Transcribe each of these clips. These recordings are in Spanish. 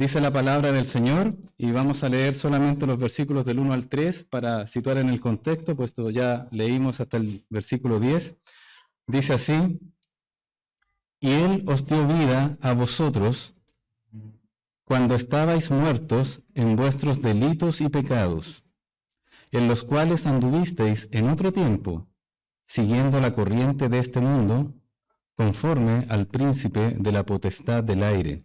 Dice la palabra del Señor y vamos a leer solamente los versículos del 1 al 3 para situar en el contexto, puesto ya leímos hasta el versículo 10. Dice así: y Él os dio vida a vosotros cuando estabais muertos en vuestros delitos y pecados, en los cuales anduvisteis en otro tiempo, siguiendo la corriente de este mundo, conforme al príncipe de la potestad del aire,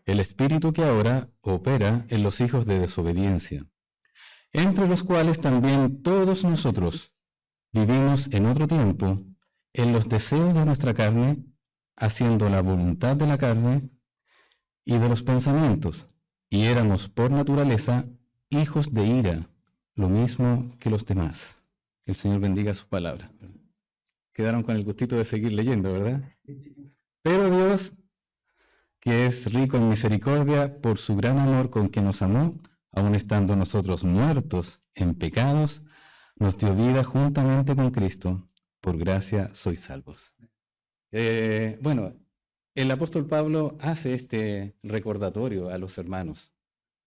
el espíritu que ahora opera en los hijos de desobediencia, entre los cuales también todos nosotros vivimos en otro tiempo en los deseos de nuestra carne, haciendo la voluntad de la carne y de los pensamientos, y éramos por naturaleza hijos de ira, lo mismo que los demás. El Señor bendiga su palabra. Quedaron con el gustito de seguir leyendo, ¿verdad? Pero Dios, que es rico en misericordia, por su gran amor con que nos amó, aun estando nosotros muertos en pecados, nos dio vida juntamente con Cristo. Por gracia sois salvos. Bueno, el apóstol Pablo hace este recordatorio a los hermanos.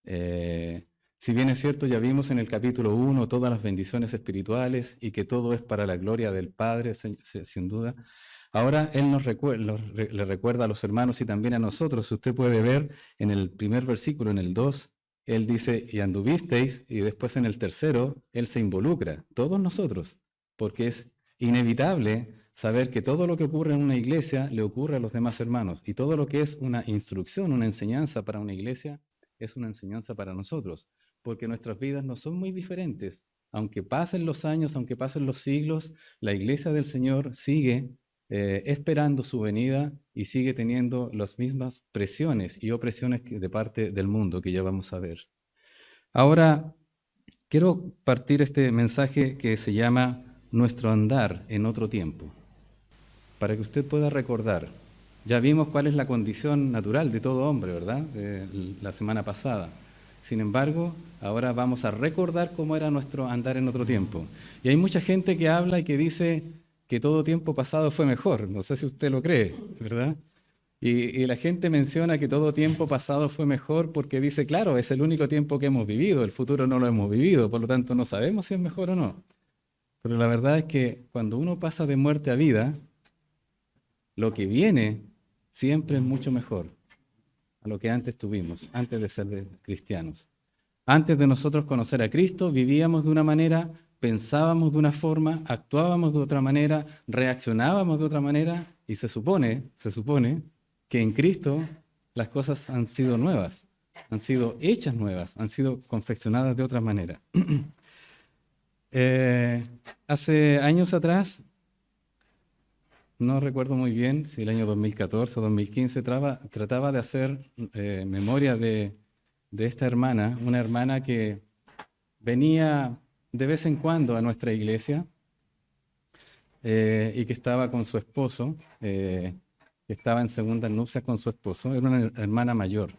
Si bien es cierto, ya vimos en el capítulo 1 todas las bendiciones espirituales y que todo es para la gloria del Padre, sin duda. Ahora Él le recuerda a los hermanos y también a nosotros. Si usted puede ver en el primer versículo, en el 2, Él dice, y anduvisteis, y después en el tercero, Él se involucra, todos nosotros, porque es inevitable saber que todo lo que ocurre en una iglesia le ocurre a los demás hermanos, y todo lo que es una instrucción, una enseñanza para una iglesia, es una enseñanza para nosotros, porque nuestras vidas no son muy diferentes. Aunque pasen los años, aunque pasen los siglos, la iglesia del Señor sigue esperando su venida y sigue teniendo las mismas presiones y opresiones de parte del mundo que ya vamos a ver. Ahora, quiero partir este mensaje que se llama Nuestro andar en otro tiempo, para que usted pueda recordar. Ya vimos cuál es la condición natural de todo hombre, ¿verdad? La semana pasada. Sin embargo, ahora vamos a recordar cómo era nuestro andar en otro tiempo. Y hay mucha gente que habla y que dice que todo tiempo pasado fue mejor. No sé si usted lo cree, ¿verdad? Y la gente menciona que todo tiempo pasado fue mejor porque dice, claro, es el único tiempo que hemos vivido, el futuro no lo hemos vivido, por lo tanto no sabemos si es mejor o no. Pero la verdad es que cuando uno pasa de muerte a vida, lo que viene siempre es mucho mejor a lo que antes tuvimos, antes de ser cristianos. Antes de nosotros conocer a Cristo, vivíamos de una manera, pensábamos de una forma, actuábamos de otra manera, reaccionábamos de otra manera, y se supone que en Cristo las cosas han sido nuevas, han sido hechas nuevas, han sido confeccionadas de otra manera. Hace años atrás, no recuerdo muy bien si el año 2014 o 2015, trataba de hacer memoria de esta hermana, una hermana que venía de vez en cuando a nuestra iglesia y que estaba con su esposo, que estaba en segundas nupcias con su esposo, era una hermana mayor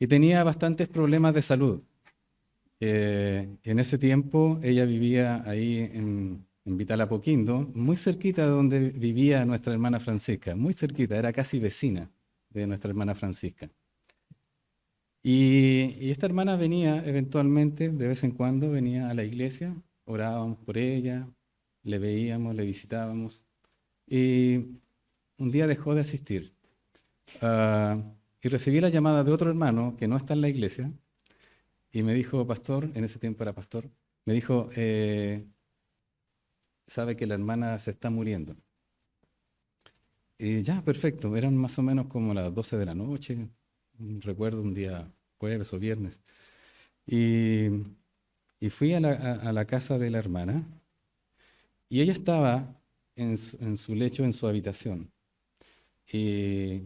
y tenía bastantes problemas de salud. En ese tiempo ella vivía ahí en Vital Apoquindo, muy cerquita de donde vivía nuestra hermana Francisca, muy cerquita, era casi vecina de nuestra hermana Francisca. Y esta hermana venía eventualmente, de vez en cuando, venía a la iglesia, orábamos por ella, le veíamos, le visitábamos, y un día dejó de asistir. Y recibí la llamada de otro hermano que no está en la iglesia, y me dijo, pastor, en ese tiempo era pastor, me dijo, sabe que la hermana se está muriendo. Y ya, perfecto, eran más o menos como las 12 de la noche, recuerdo un día jueves o viernes. Y fui a la casa de la hermana y ella estaba en su lecho, en su habitación. Y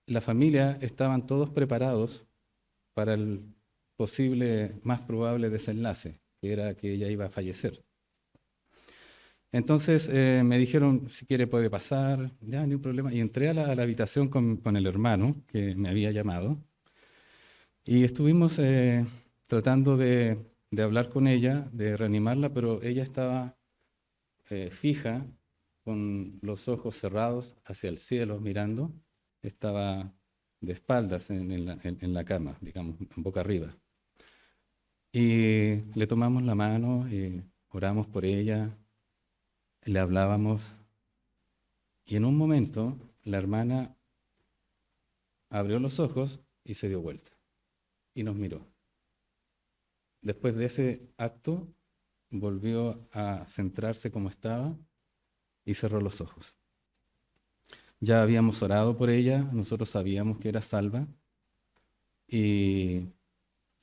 la familia estaban todos preparados para el posible, más probable desenlace, que era que ella iba a fallecer. Entonces me dijeron, si quiere puede pasar, ya, ni un problema. Y entré a la habitación con el hermano que me había llamado y estuvimos tratando de hablar con ella, de reanimarla, pero ella estaba fija, con los ojos cerrados hacia el cielo, mirando. Estaba de espaldas en la cama, digamos, boca arriba. Y le tomamos la mano, y oramos por ella, le hablábamos, y en un momento la hermana abrió los ojos y se dio vuelta y nos miró. Después de ese acto, volvió a centrarse como estaba y cerró los ojos. Ya habíamos orado por ella, nosotros sabíamos que era salva, y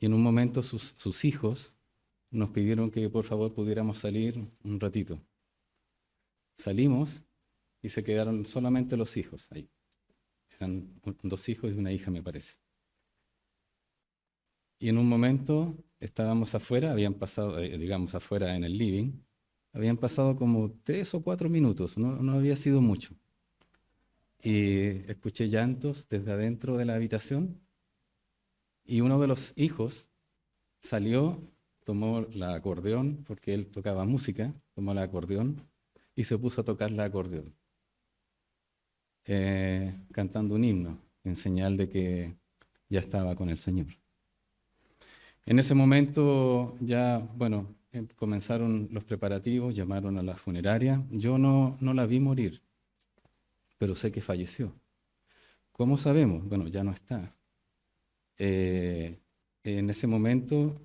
en un momento sus hijos nos pidieron que por favor pudiéramos salir un ratito. Salimos y se quedaron solamente los hijos ahí. Eran 2 hijos y una hija, me parece. Y en un momento estábamos afuera, habían pasado, digamos, afuera en el living, habían pasado como 3 o 4 minutos, no había sido mucho. Y escuché llantos desde adentro de la habitación, y uno de los hijos salió, tomó la acordeón, porque él tocaba música, tomó el acordeón y se puso a tocar el acordeón, cantando un himno, en señal de que ya estaba con el Señor. En ese momento ya, bueno, comenzaron los preparativos, llamaron a la funeraria. Yo no la vi morir, pero sé que falleció. ¿Cómo sabemos? Bueno, ya no está. En ese momento,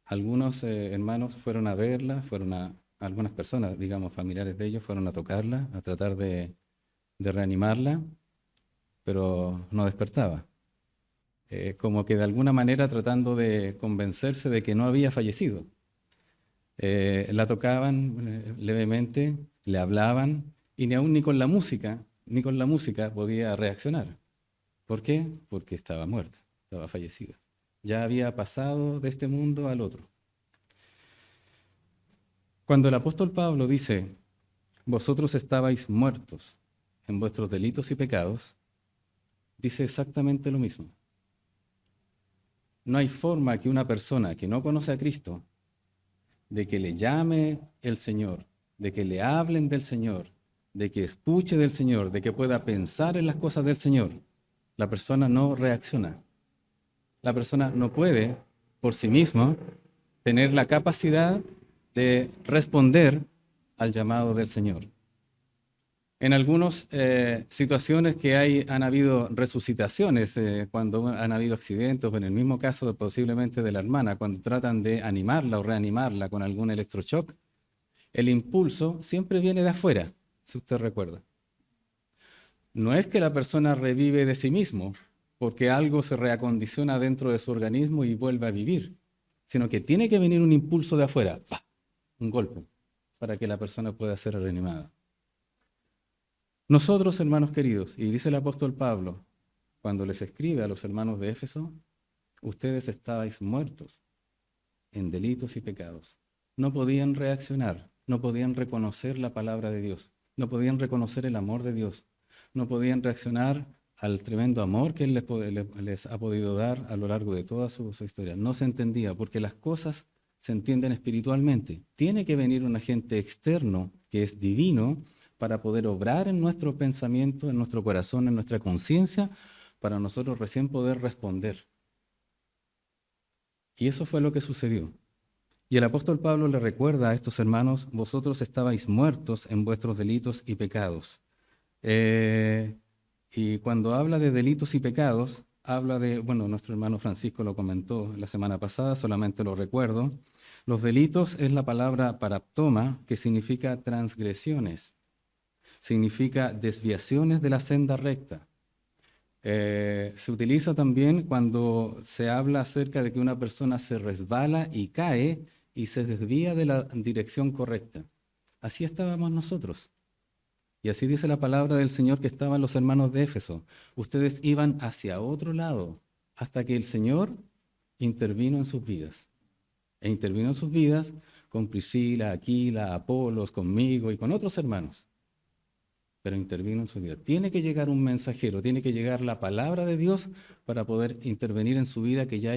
algunos hermanos fueron a verla, algunas personas, digamos, familiares de ellos, fueron a tocarla, a tratar de reanimarla, pero no despertaba. Como que de alguna manera tratando de convencerse de que no había fallecido. La tocaban levemente, le hablaban, y ni con la música podía reaccionar. ¿Por qué? Porque estaba muerta, estaba fallecida. Ya había pasado de este mundo al otro. Cuando el apóstol Pablo dice, vosotros estabais muertos en vuestros delitos y pecados, dice exactamente lo mismo. No hay forma que una persona que no conoce a Cristo, de que le llame el Señor, de que le hablen del Señor, de que escuche del Señor, de que pueda pensar en las cosas del Señor, la persona no reacciona. La persona no puede, por sí misma, tener la capacidad de responder al llamado del Señor. En algunas situaciones que han habido resucitaciones, cuando han habido accidentes, o en el mismo caso posiblemente de la hermana, cuando tratan de animarla o reanimarla con algún electroshock, el impulso siempre viene de afuera, si usted recuerda. No es que la persona revive de sí mismo, porque algo se reacondiciona dentro de su organismo y vuelve a vivir, sino que tiene que venir un impulso de afuera, ¡pah!, un golpe, para que la persona pueda ser reanimada. Nosotros, hermanos queridos, y dice el apóstol Pablo, cuando les escribe a los hermanos de Éfeso, ustedes estabais muertos en delitos y pecados. No podían reaccionar, no podían reconocer la palabra de Dios, no podían reconocer el amor de Dios, no podían reaccionar al tremendo amor que Él les ha podido dar a lo largo de toda su historia. No se entendía, porque las cosas se entienden espiritualmente. Tiene que venir un agente externo que es divino para poder obrar en nuestro pensamiento, en nuestro corazón, en nuestra conciencia, para nosotros recién poder responder. Y eso fue lo que sucedió. Y el apóstol Pablo le recuerda a estos hermanos, vosotros estabais muertos en vuestros delitos y pecados. Y cuando habla de delitos y pecados, habla de, bueno, nuestro hermano Francisco lo comentó la semana pasada, solamente lo recuerdo. Los delitos es la palabra paraptoma, que significa transgresiones. Significa desviaciones de la senda recta. Se utiliza también cuando se habla acerca de que una persona se resbala y cae y se desvía de la dirección correcta. Así estábamos nosotros. Y así dice la palabra del Señor que estaban los hermanos de Éfeso. Ustedes iban hacia otro lado hasta que el Señor intervino en sus vidas. E intervino en sus vidas con Priscila, Aquila, Apolos, conmigo y con otros hermanos. Pero intervino en su vida. Tiene que llegar un mensajero, tiene que llegar la palabra de Dios para poder intervenir en su vida que ya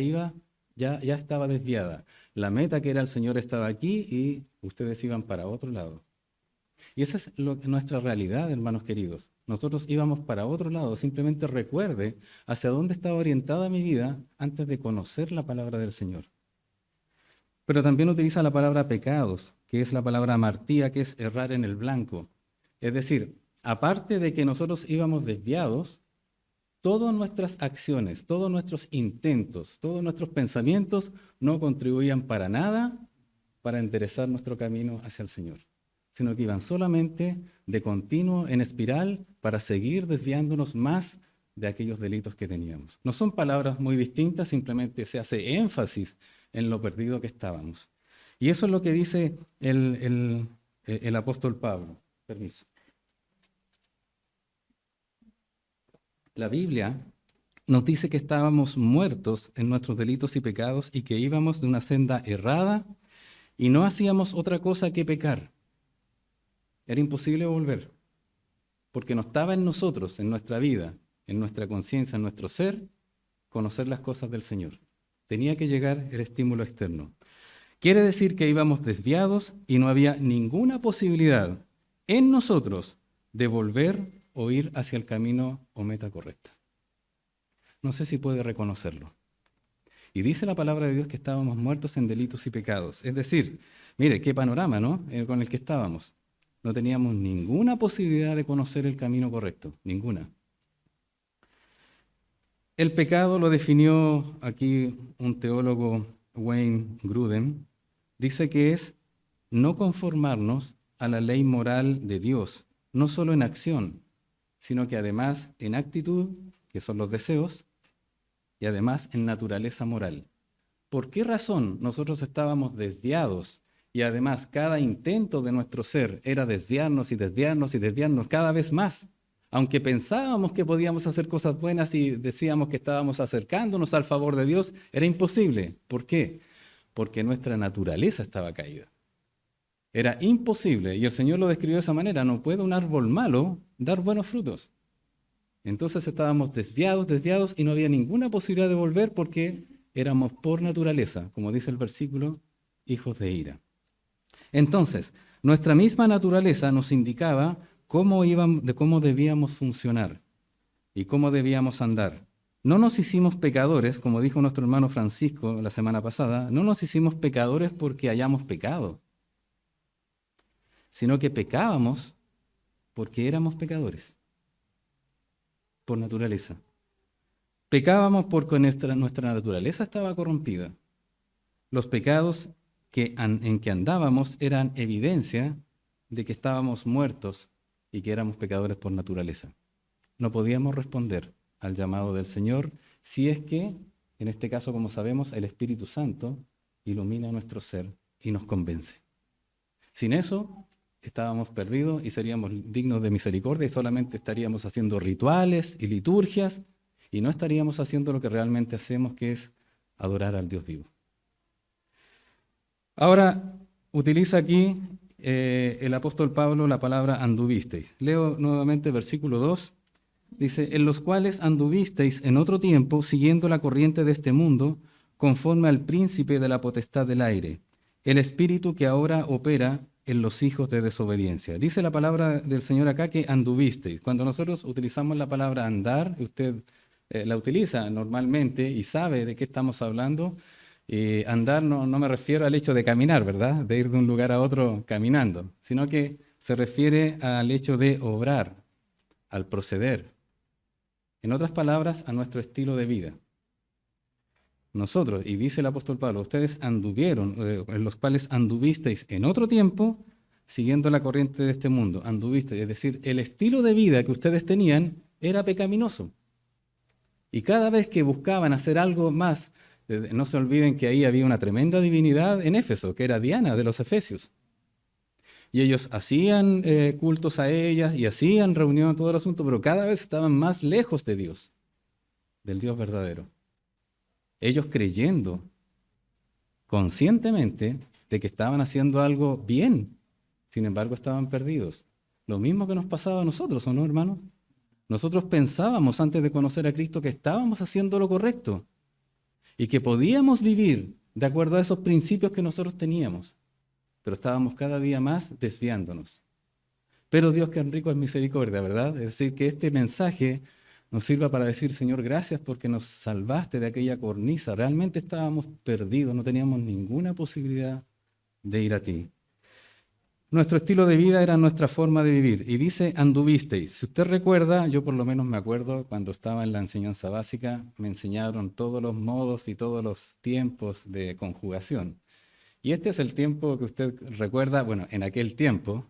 estaba desviada. La meta que era el Señor estaba aquí y ustedes iban para otro lado. Y esa es nuestra realidad, hermanos queridos. Nosotros íbamos para otro lado. Simplemente recuerde hacia dónde estaba orientada mi vida antes de conocer la palabra del Señor. Pero también utiliza la palabra pecados, que es la palabra amartía, que es errar en el blanco. Es decir, aparte de que nosotros íbamos desviados, todas nuestras acciones, todos nuestros intentos, todos nuestros pensamientos no contribuían para nada para enderezar nuestro camino hacia el Señor, sino que iban solamente de continuo en espiral para seguir desviándonos más de aquellos delitos que teníamos. No son palabras muy distintas, simplemente se hace énfasis en lo perdido que estábamos. Y eso es lo que dice el apóstol Pablo. Permiso. La Biblia nos dice que estábamos muertos en nuestros delitos y pecados y que íbamos de una senda errada y no hacíamos otra cosa que pecar. Era imposible volver, porque no estaba en nosotros, en nuestra vida, en nuestra conciencia, en nuestro ser, conocer las cosas del Señor. Tenía que llegar el estímulo externo. Quiere decir que íbamos desviados y no había ninguna posibilidad en nosotros de volver o ir hacia el camino o meta correcta. No sé si puede reconocerlo. Y dice la palabra de Dios que estábamos muertos en delitos y pecados. Es decir, mire, qué panorama, ¿no? Con el que estábamos. No teníamos ninguna posibilidad de conocer el camino correcto, ninguna. El pecado lo definió aquí un teólogo, Wayne Grudem. Dice que es no conformarnos a la ley moral de Dios, no solo en acción, sino que además en actitud, que son los deseos, y además en naturaleza moral. ¿Por qué razón nosotros estábamos desviados y además cada intento de nuestro ser era desviarnos y desviarnos y desviarnos cada vez más? Aunque pensábamos que podíamos hacer cosas buenas y decíamos que estábamos acercándonos al favor de Dios, era imposible. ¿Por qué? Porque nuestra naturaleza estaba caída. Era imposible, y el Señor lo describió de esa manera: no puede un árbol malo dar buenos frutos. Entonces estábamos desviados, y no había ninguna posibilidad de volver porque éramos por naturaleza, como dice el versículo, hijos de ira. Entonces, nuestra misma naturaleza nos indicaba cómo debíamos funcionar y cómo debíamos andar. No nos hicimos pecadores, como dijo nuestro hermano Francisco la semana pasada, no nos hicimos pecadores porque hayamos pecado, sino que pecábamos porque éramos pecadores, por naturaleza. Pecábamos porque nuestra naturaleza estaba corrompida. Los pecados en que andábamos eran evidencia de que estábamos muertos y que éramos pecadores por naturaleza. No podíamos responder al llamado del Señor si es que, en este caso, como sabemos, el Espíritu Santo ilumina nuestro ser y nos convence. Sin eso, estábamos perdidos y seríamos dignos de misericordia y solamente estaríamos haciendo rituales y liturgias y no estaríamos haciendo lo que realmente hacemos, que es adorar al Dios vivo. Ahora, utiliza aquí el apóstol Pablo la palabra anduvisteis. Leo nuevamente versículo 2. Dice: en los cuales anduvisteis en otro tiempo, siguiendo la corriente de este mundo, conforme al príncipe de la potestad del aire, el espíritu que ahora opera en los hijos de desobediencia. Dice la palabra del Señor acá que anduvisteis. Cuando nosotros utilizamos la palabra andar, usted la utiliza normalmente y sabe de qué estamos hablando. Andar no me refiero al hecho de caminar, ¿verdad? De ir de un lugar a otro caminando, sino que se refiere al hecho de obrar, al proceder. En otras palabras, a nuestro estilo de vida. Nosotros, y dice el apóstol Pablo, ustedes anduvieron, en los cuales anduvisteis en otro tiempo, siguiendo la corriente de este mundo. Anduvisteis, es decir, el estilo de vida que ustedes tenían era pecaminoso. Y cada vez que buscaban hacer algo más, no se olviden que ahí había una tremenda divinidad en Éfeso, que era Diana de los Efesios. Y ellos hacían cultos a ellas y hacían reunión, todo el asunto, pero cada vez estaban más lejos de Dios, del Dios verdadero. Ellos creyendo conscientemente de que estaban haciendo algo bien, sin embargo estaban perdidos. Lo mismo que nos pasaba a nosotros, ¿o no, hermanos? Nosotros pensábamos antes de conocer a Cristo que estábamos haciendo lo correcto y que podíamos vivir de acuerdo a esos principios que nosotros teníamos, pero estábamos cada día más desviándonos. Pero Dios que es rico en misericordia, ¿verdad? Es decir, que este mensaje nos sirva para decir, Señor, gracias porque nos salvaste de aquella cornisa. Realmente estábamos perdidos, no teníamos ninguna posibilidad de ir a ti. Nuestro estilo de vida era nuestra forma de vivir. Y dice, anduvisteis. Si usted recuerda, yo por lo menos me acuerdo, cuando estaba en la enseñanza básica, me enseñaron todos los modos y todos los tiempos de conjugación. Y este es el tiempo que usted recuerda, bueno, en aquel tiempo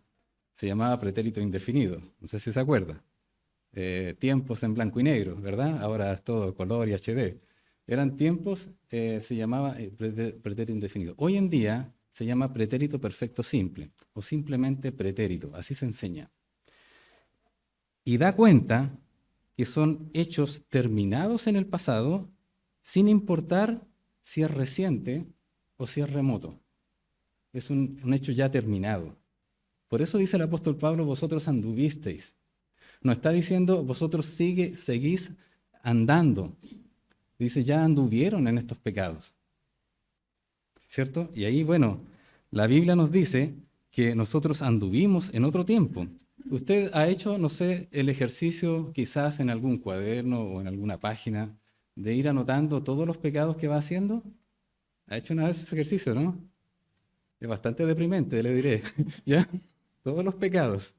se llamaba pretérito indefinido. No sé si se acuerda. Tiempos en blanco y negro, ¿verdad? Ahora es todo color y HD. Eran tiempos, se llamaba pretérito indefinido. Hoy en día se llama pretérito perfecto simple o simplemente pretérito, así se enseña. Y da cuenta que son hechos terminados en el pasado sin importar si es reciente o si es remoto. Es un hecho ya terminado. Por eso dice el apóstol Pablo, vosotros anduvisteis. No está diciendo, vosotros seguís andando. Dice, ya anduvieron en estos pecados. ¿Cierto? Y ahí, bueno, la Biblia nos dice que nosotros anduvimos en otro tiempo. Usted ha hecho, no sé, el ejercicio quizás en algún cuaderno o en alguna página de ir anotando todos los pecados que va haciendo. ¿Ha hecho una vez ese ejercicio, no? Es bastante deprimente, le diré. ¿Ya? Todos los pecados.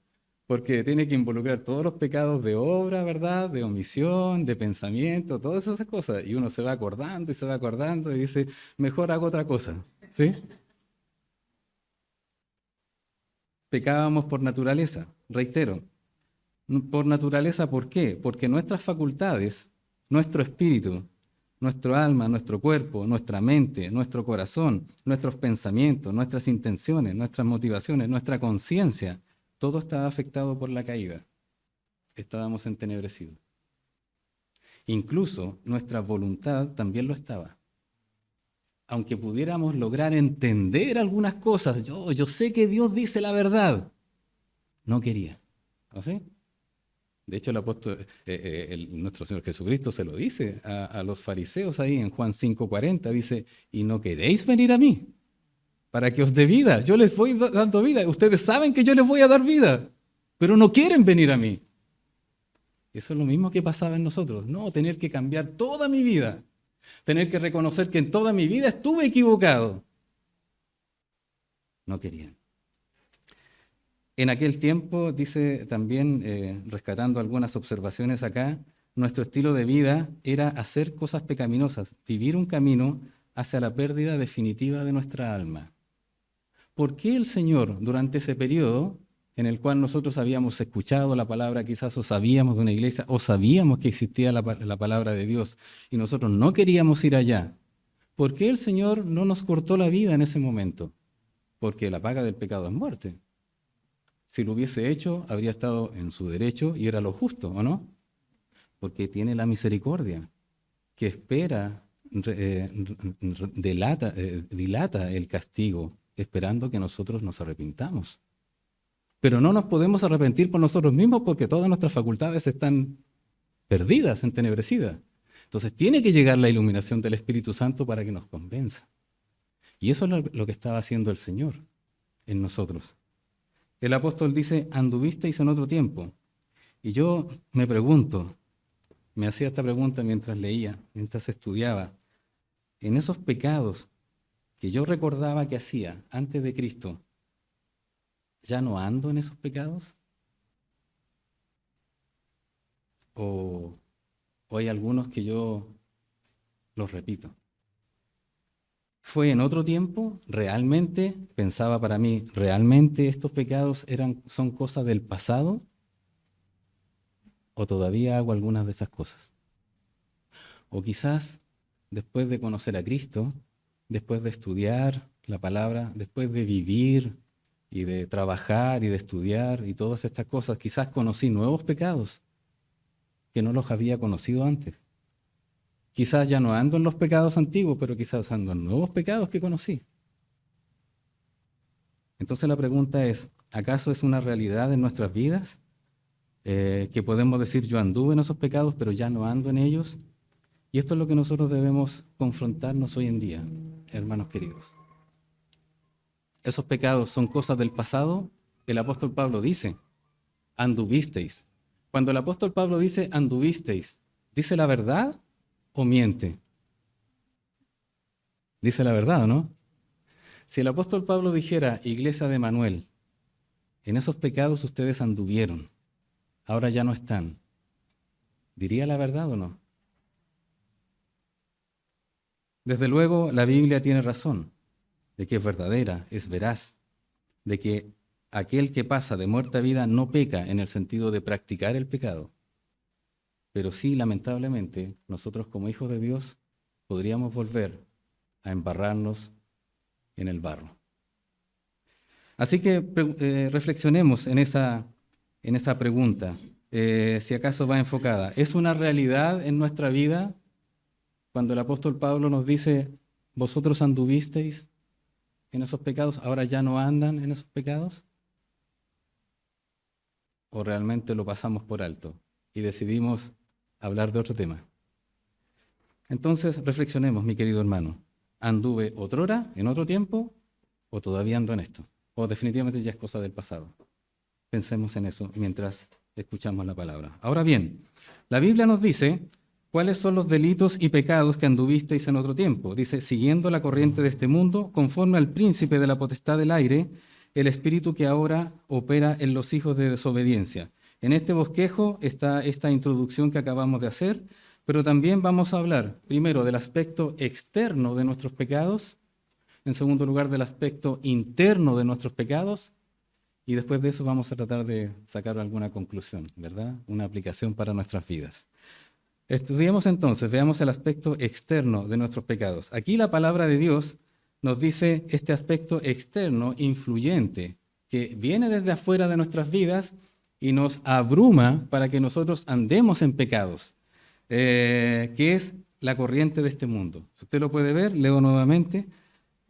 Porque tiene que involucrar todos los pecados de obra, ¿verdad? De omisión, de pensamiento, todas esas cosas. Y uno se va acordando y se va acordando y dice, mejor hago otra cosa. ¿Sí? Pecábamos por naturaleza, reitero. Por naturaleza, ¿por qué? Porque nuestras facultades, nuestro espíritu, nuestro alma, nuestro cuerpo, nuestra mente, nuestro corazón, nuestros pensamientos, nuestras intenciones, nuestras motivaciones, nuestra conciencia, todo estaba afectado por la caída. Estábamos entenebrecidos. Incluso nuestra voluntad también lo estaba. Aunque pudiéramos lograr entender algunas cosas, yo sé que Dios dice la verdad, no quería. ¿No sé? De hecho, el apóstol, nuestro Señor Jesucristo se lo dice a los fariseos ahí en Juan 5:40, dice, y no queréis venir a mí para que os dé vida. Yo les voy dando vida. Ustedes saben que yo les voy a dar vida, pero no quieren venir a mí. Eso es lo mismo que pasaba en nosotros. No, tener que cambiar toda mi vida. Tener que reconocer que en toda mi vida estuve equivocado. No querían. En aquel tiempo, dice también, rescatando algunas observaciones acá, nuestro estilo de vida era hacer cosas pecaminosas, vivir un camino hacia la pérdida definitiva de nuestra alma. ¿Por qué el Señor, durante ese periodo en el cual nosotros habíamos escuchado la palabra, quizás o sabíamos de una iglesia, o sabíamos que existía la palabra de Dios, y nosotros no queríamos ir allá? ¿Por qué el Señor no nos cortó la vida en ese momento? Porque la paga del pecado es muerte. Si lo hubiese hecho, habría estado en su derecho y era lo justo, ¿o no? Porque tiene la misericordia, que espera, dilata el castigo, esperando que nosotros nos arrepintamos. Pero no nos podemos arrepentir por nosotros mismos porque todas nuestras facultades están perdidas, entenebrecidas. Entonces tiene que llegar la iluminación del Espíritu Santo para que nos convenza. Y eso es lo que estaba haciendo el Señor en nosotros. El apóstol dice, anduvisteis en otro tiempo. Y yo me pregunto, me hacía esta pregunta mientras leía, mientras estudiaba, en esos pecados que yo recordaba que hacía antes de Cristo, ¿ya no ando en esos pecados? ¿O hay algunos que yo los repito? ¿Fue en otro tiempo? ¿Realmente, pensaba para mí, realmente estos pecados son cosas del pasado? ¿O todavía hago algunas de esas cosas? O quizás, después de conocer a Cristo, después de estudiar la palabra, después de vivir y de trabajar y de estudiar y todas estas cosas, quizás conocí nuevos pecados que no los había conocido antes. Quizás ya no ando en los pecados antiguos, pero quizás ando en nuevos pecados que conocí. Entonces la pregunta es, ¿acaso es una realidad en nuestras vidas? Que podemos decir, yo anduve en esos pecados, pero ya no ando en ellos. Y esto es lo que nosotros debemos confrontarnos hoy en día, hermanos queridos. ¿Esos pecados son cosas del pasado? El apóstol Pablo dice, Anduvisteis. Cuando el apóstol Pablo dice anduvisteis, ¿dice la verdad o miente? Dice la verdad, ¿o no? Si el apóstol Pablo dijera, iglesia de Manuel, en esos pecados ustedes anduvieron, ahora ya no están, ¿diría la verdad o no? Desde luego, la Biblia tiene razón, de que es verdadera, es veraz, de que aquel que pasa de muerte a vida no peca en el sentido de practicar el pecado. Pero sí, lamentablemente, nosotros como hijos de Dios podríamos volver a embarrarnos en el barro. Así que reflexionemos en esa pregunta, si acaso va enfocada. ¿Es una realidad en nuestra vida cuando el apóstol Pablo nos dice, vosotros anduvisteis en esos pecados, ahora ya no andan en esos pecados? ¿O realmente lo pasamos por alto y decidimos hablar de otro tema? Entonces, reflexionemos, mi querido hermano. ¿Anduve otrora, en otro tiempo, o todavía ando en esto? O definitivamente ya es cosa del pasado. Pensemos en eso mientras escuchamos la palabra. Ahora bien, la Biblia nos dice cuáles son los delitos y pecados que anduvisteis en otro tiempo. Dice, siguiendo la corriente de este mundo, conforme al príncipe de la potestad del aire, el espíritu que ahora opera en los hijos de desobediencia. En este bosquejo está esta introducción que acabamos de hacer, pero también vamos a hablar primero del aspecto externo de nuestros pecados, en segundo lugar del aspecto interno de nuestros pecados, y después de eso vamos a tratar de sacar alguna conclusión, ¿verdad? Una aplicación para nuestras vidas. Estudiemos entonces, veamos el aspecto externo de nuestros pecados. Aquí la palabra de Dios nos dice este aspecto externo influyente que viene desde afuera de nuestras vidas y nos abruma para que nosotros andemos en pecados, que es la corriente de este mundo. Si usted lo puede ver, leo nuevamente,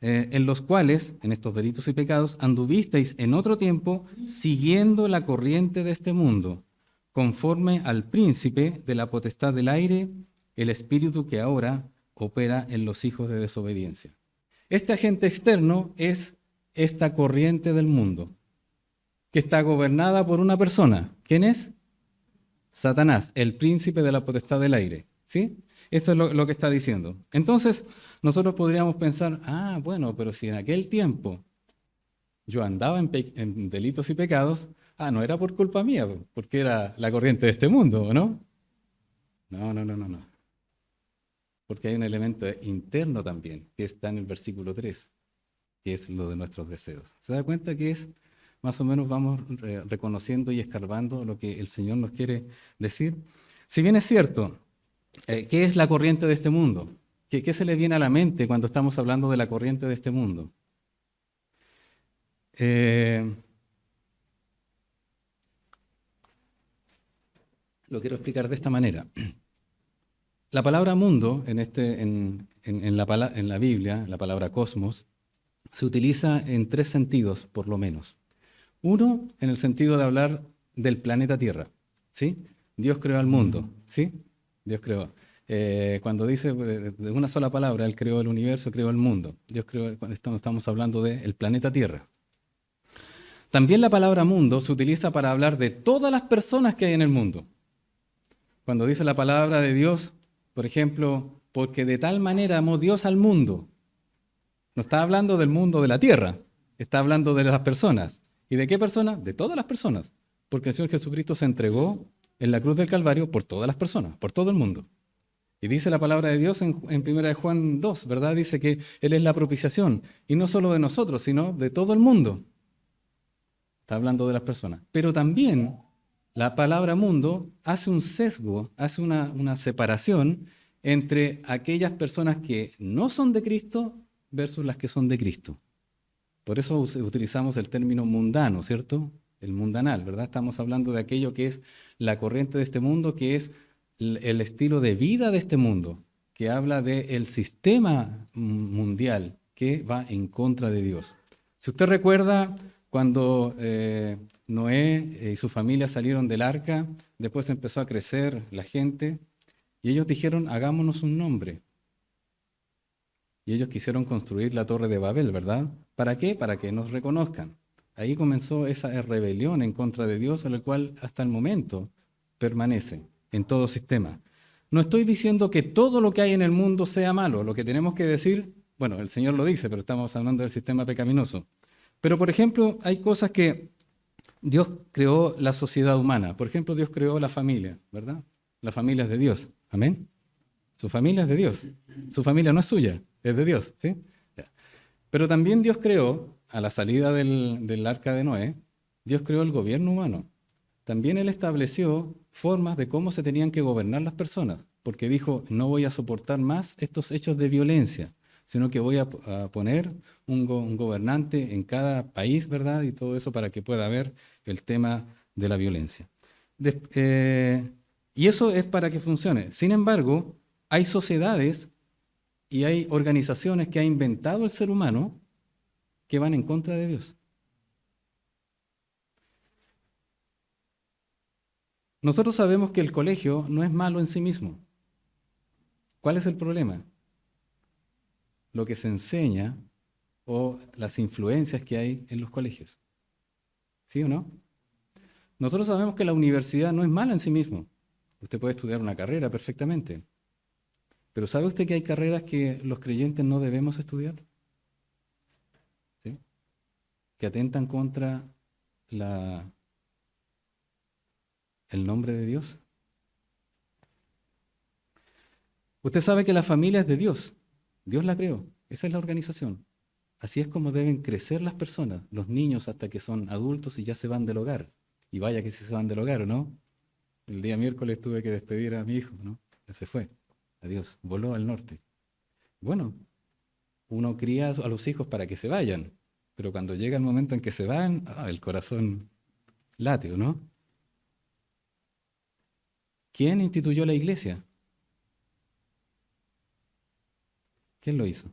en los cuales, en estos delitos y pecados, anduvisteis en otro tiempo siguiendo la corriente de este mundo, conforme al príncipe de la potestad del aire, el espíritu que ahora opera en los hijos de desobediencia. Este agente externo es esta corriente del mundo, que está gobernada por una persona. ¿Quién es? Satanás, el príncipe de la potestad del aire. ¿Sí? Esto es lo que está diciendo. Entonces, nosotros podríamos pensar, bueno, pero si en aquel tiempo yo andaba en delitos y pecados, no era por culpa mía, porque era la corriente de este mundo, ¿no? No. Porque hay un elemento interno también, que está en el versículo 3, que es lo de nuestros deseos. ¿Se da cuenta que es, más o menos vamos reconociendo y escarbando lo que el Señor nos quiere decir? Si bien es cierto, ¿qué es la corriente de este mundo? ¿Qué se le viene a la mente cuando estamos hablando de la corriente de este mundo? Lo quiero explicar de esta manera. La palabra mundo en la Biblia, la palabra cosmos, se utiliza en tres sentidos, por lo menos. Uno, en el sentido de hablar del planeta Tierra, ¿sí? Dios creó al mundo, ¿sí? Dios creó. Cuando dice de una sola palabra, Él creó el universo, creó el mundo. Dios creó, cuando estamos hablando del planeta Tierra. También la palabra mundo se utiliza para hablar de todas las personas que hay en el mundo. Cuando dice la palabra de Dios, por ejemplo, porque de tal manera amó Dios al mundo, no está hablando del mundo de la tierra, está hablando de las personas. ¿Y de qué personas? De todas las personas. Porque el Señor Jesucristo se entregó en la cruz del Calvario por todas las personas, por todo el mundo. Y dice la palabra de Dios en 1 Juan 2, ¿verdad? Dice que Él es la propiciación, y no solo de nosotros, sino de todo el mundo. Está hablando de las personas. Pero también la palabra mundo hace un sesgo, hace una separación entre aquellas personas que no son de Cristo versus las que son de Cristo. Por eso utilizamos el término mundano, ¿cierto? El mundanal, ¿verdad? Estamos hablando de aquello que es la corriente de este mundo, que es el estilo de vida de este mundo, que habla del sistema mundial que va en contra de Dios. Si usted recuerda, cuando Noé y su familia salieron del arca, después empezó a crecer la gente, y ellos dijeron, hagámonos un nombre. Y ellos quisieron construir la Torre de Babel, ¿verdad? ¿Para qué? Para que nos reconozcan. Ahí comenzó esa rebelión en contra de Dios, a la cual hasta el momento permanece en todo sistema. No estoy diciendo que todo lo que hay en el mundo sea malo. Lo que tenemos que decir, bueno, el Señor lo dice, pero estamos hablando del sistema pecaminoso. Pero, por ejemplo, hay cosas que Dios creó la sociedad humana. Por ejemplo, Dios creó la familia, ¿verdad? La familia es de Dios. Amén. Su familia es de Dios. Su familia no es suya, es de Dios, ¿sí? Ya. Pero también Dios creó, a la salida del arca de Noé, Dios creó el gobierno humano. También Él estableció formas de cómo se tenían que gobernar las personas, porque dijo, no voy a soportar más estos hechos de violencia, sino que voy a poner un gobernante en cada país, ¿verdad? Y todo eso para que pueda haber el tema de la violencia. Y eso es para que funcione. Sin embargo, hay sociedades y hay organizaciones que ha inventado el ser humano que van en contra de Dios. Nosotros sabemos que el colegio no es malo en sí mismo. ¿Cuál es el problema? Lo que se enseña o las influencias que hay en los colegios. ¿Sí o no? Nosotros sabemos que la universidad no es mala en sí mismo. Usted puede estudiar una carrera perfectamente. Pero ¿sabe usted que hay carreras que los creyentes no debemos estudiar? ¿Sí? Que atentan contra el nombre de Dios. Usted sabe que la familia es de Dios. Dios la creó. Esa es la organización. Así es como deben crecer las personas, los niños hasta que son adultos y ya se van del hogar. Y vaya que si se van del hogar, ¿o no? El día miércoles tuve que despedir a mi hijo, ¿no? Ya se fue. Adiós. Voló al norte. Bueno, uno cría a los hijos para que se vayan, pero cuando llega el momento en que se van, el corazón late, ¿o no? ¿Quién instituyó la iglesia? ¿Quién lo hizo?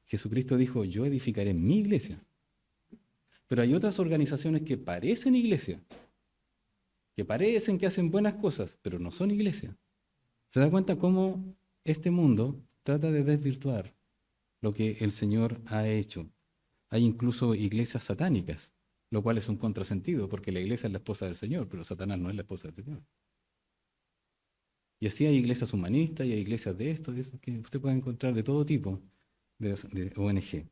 Jesucristo dijo, yo edificaré mi iglesia. Pero hay otras organizaciones que parecen iglesia, que parecen que hacen buenas cosas, pero no son iglesia. ¿Se da cuenta cómo este mundo trata de desvirtuar lo que el Señor ha hecho? Hay incluso iglesias satánicas, lo cual es un contrasentido, porque la iglesia es la esposa del Señor, pero Satanás no es la esposa del Señor. Y así hay iglesias humanistas y hay iglesias de esto, que usted puede encontrar de todo tipo de ONG.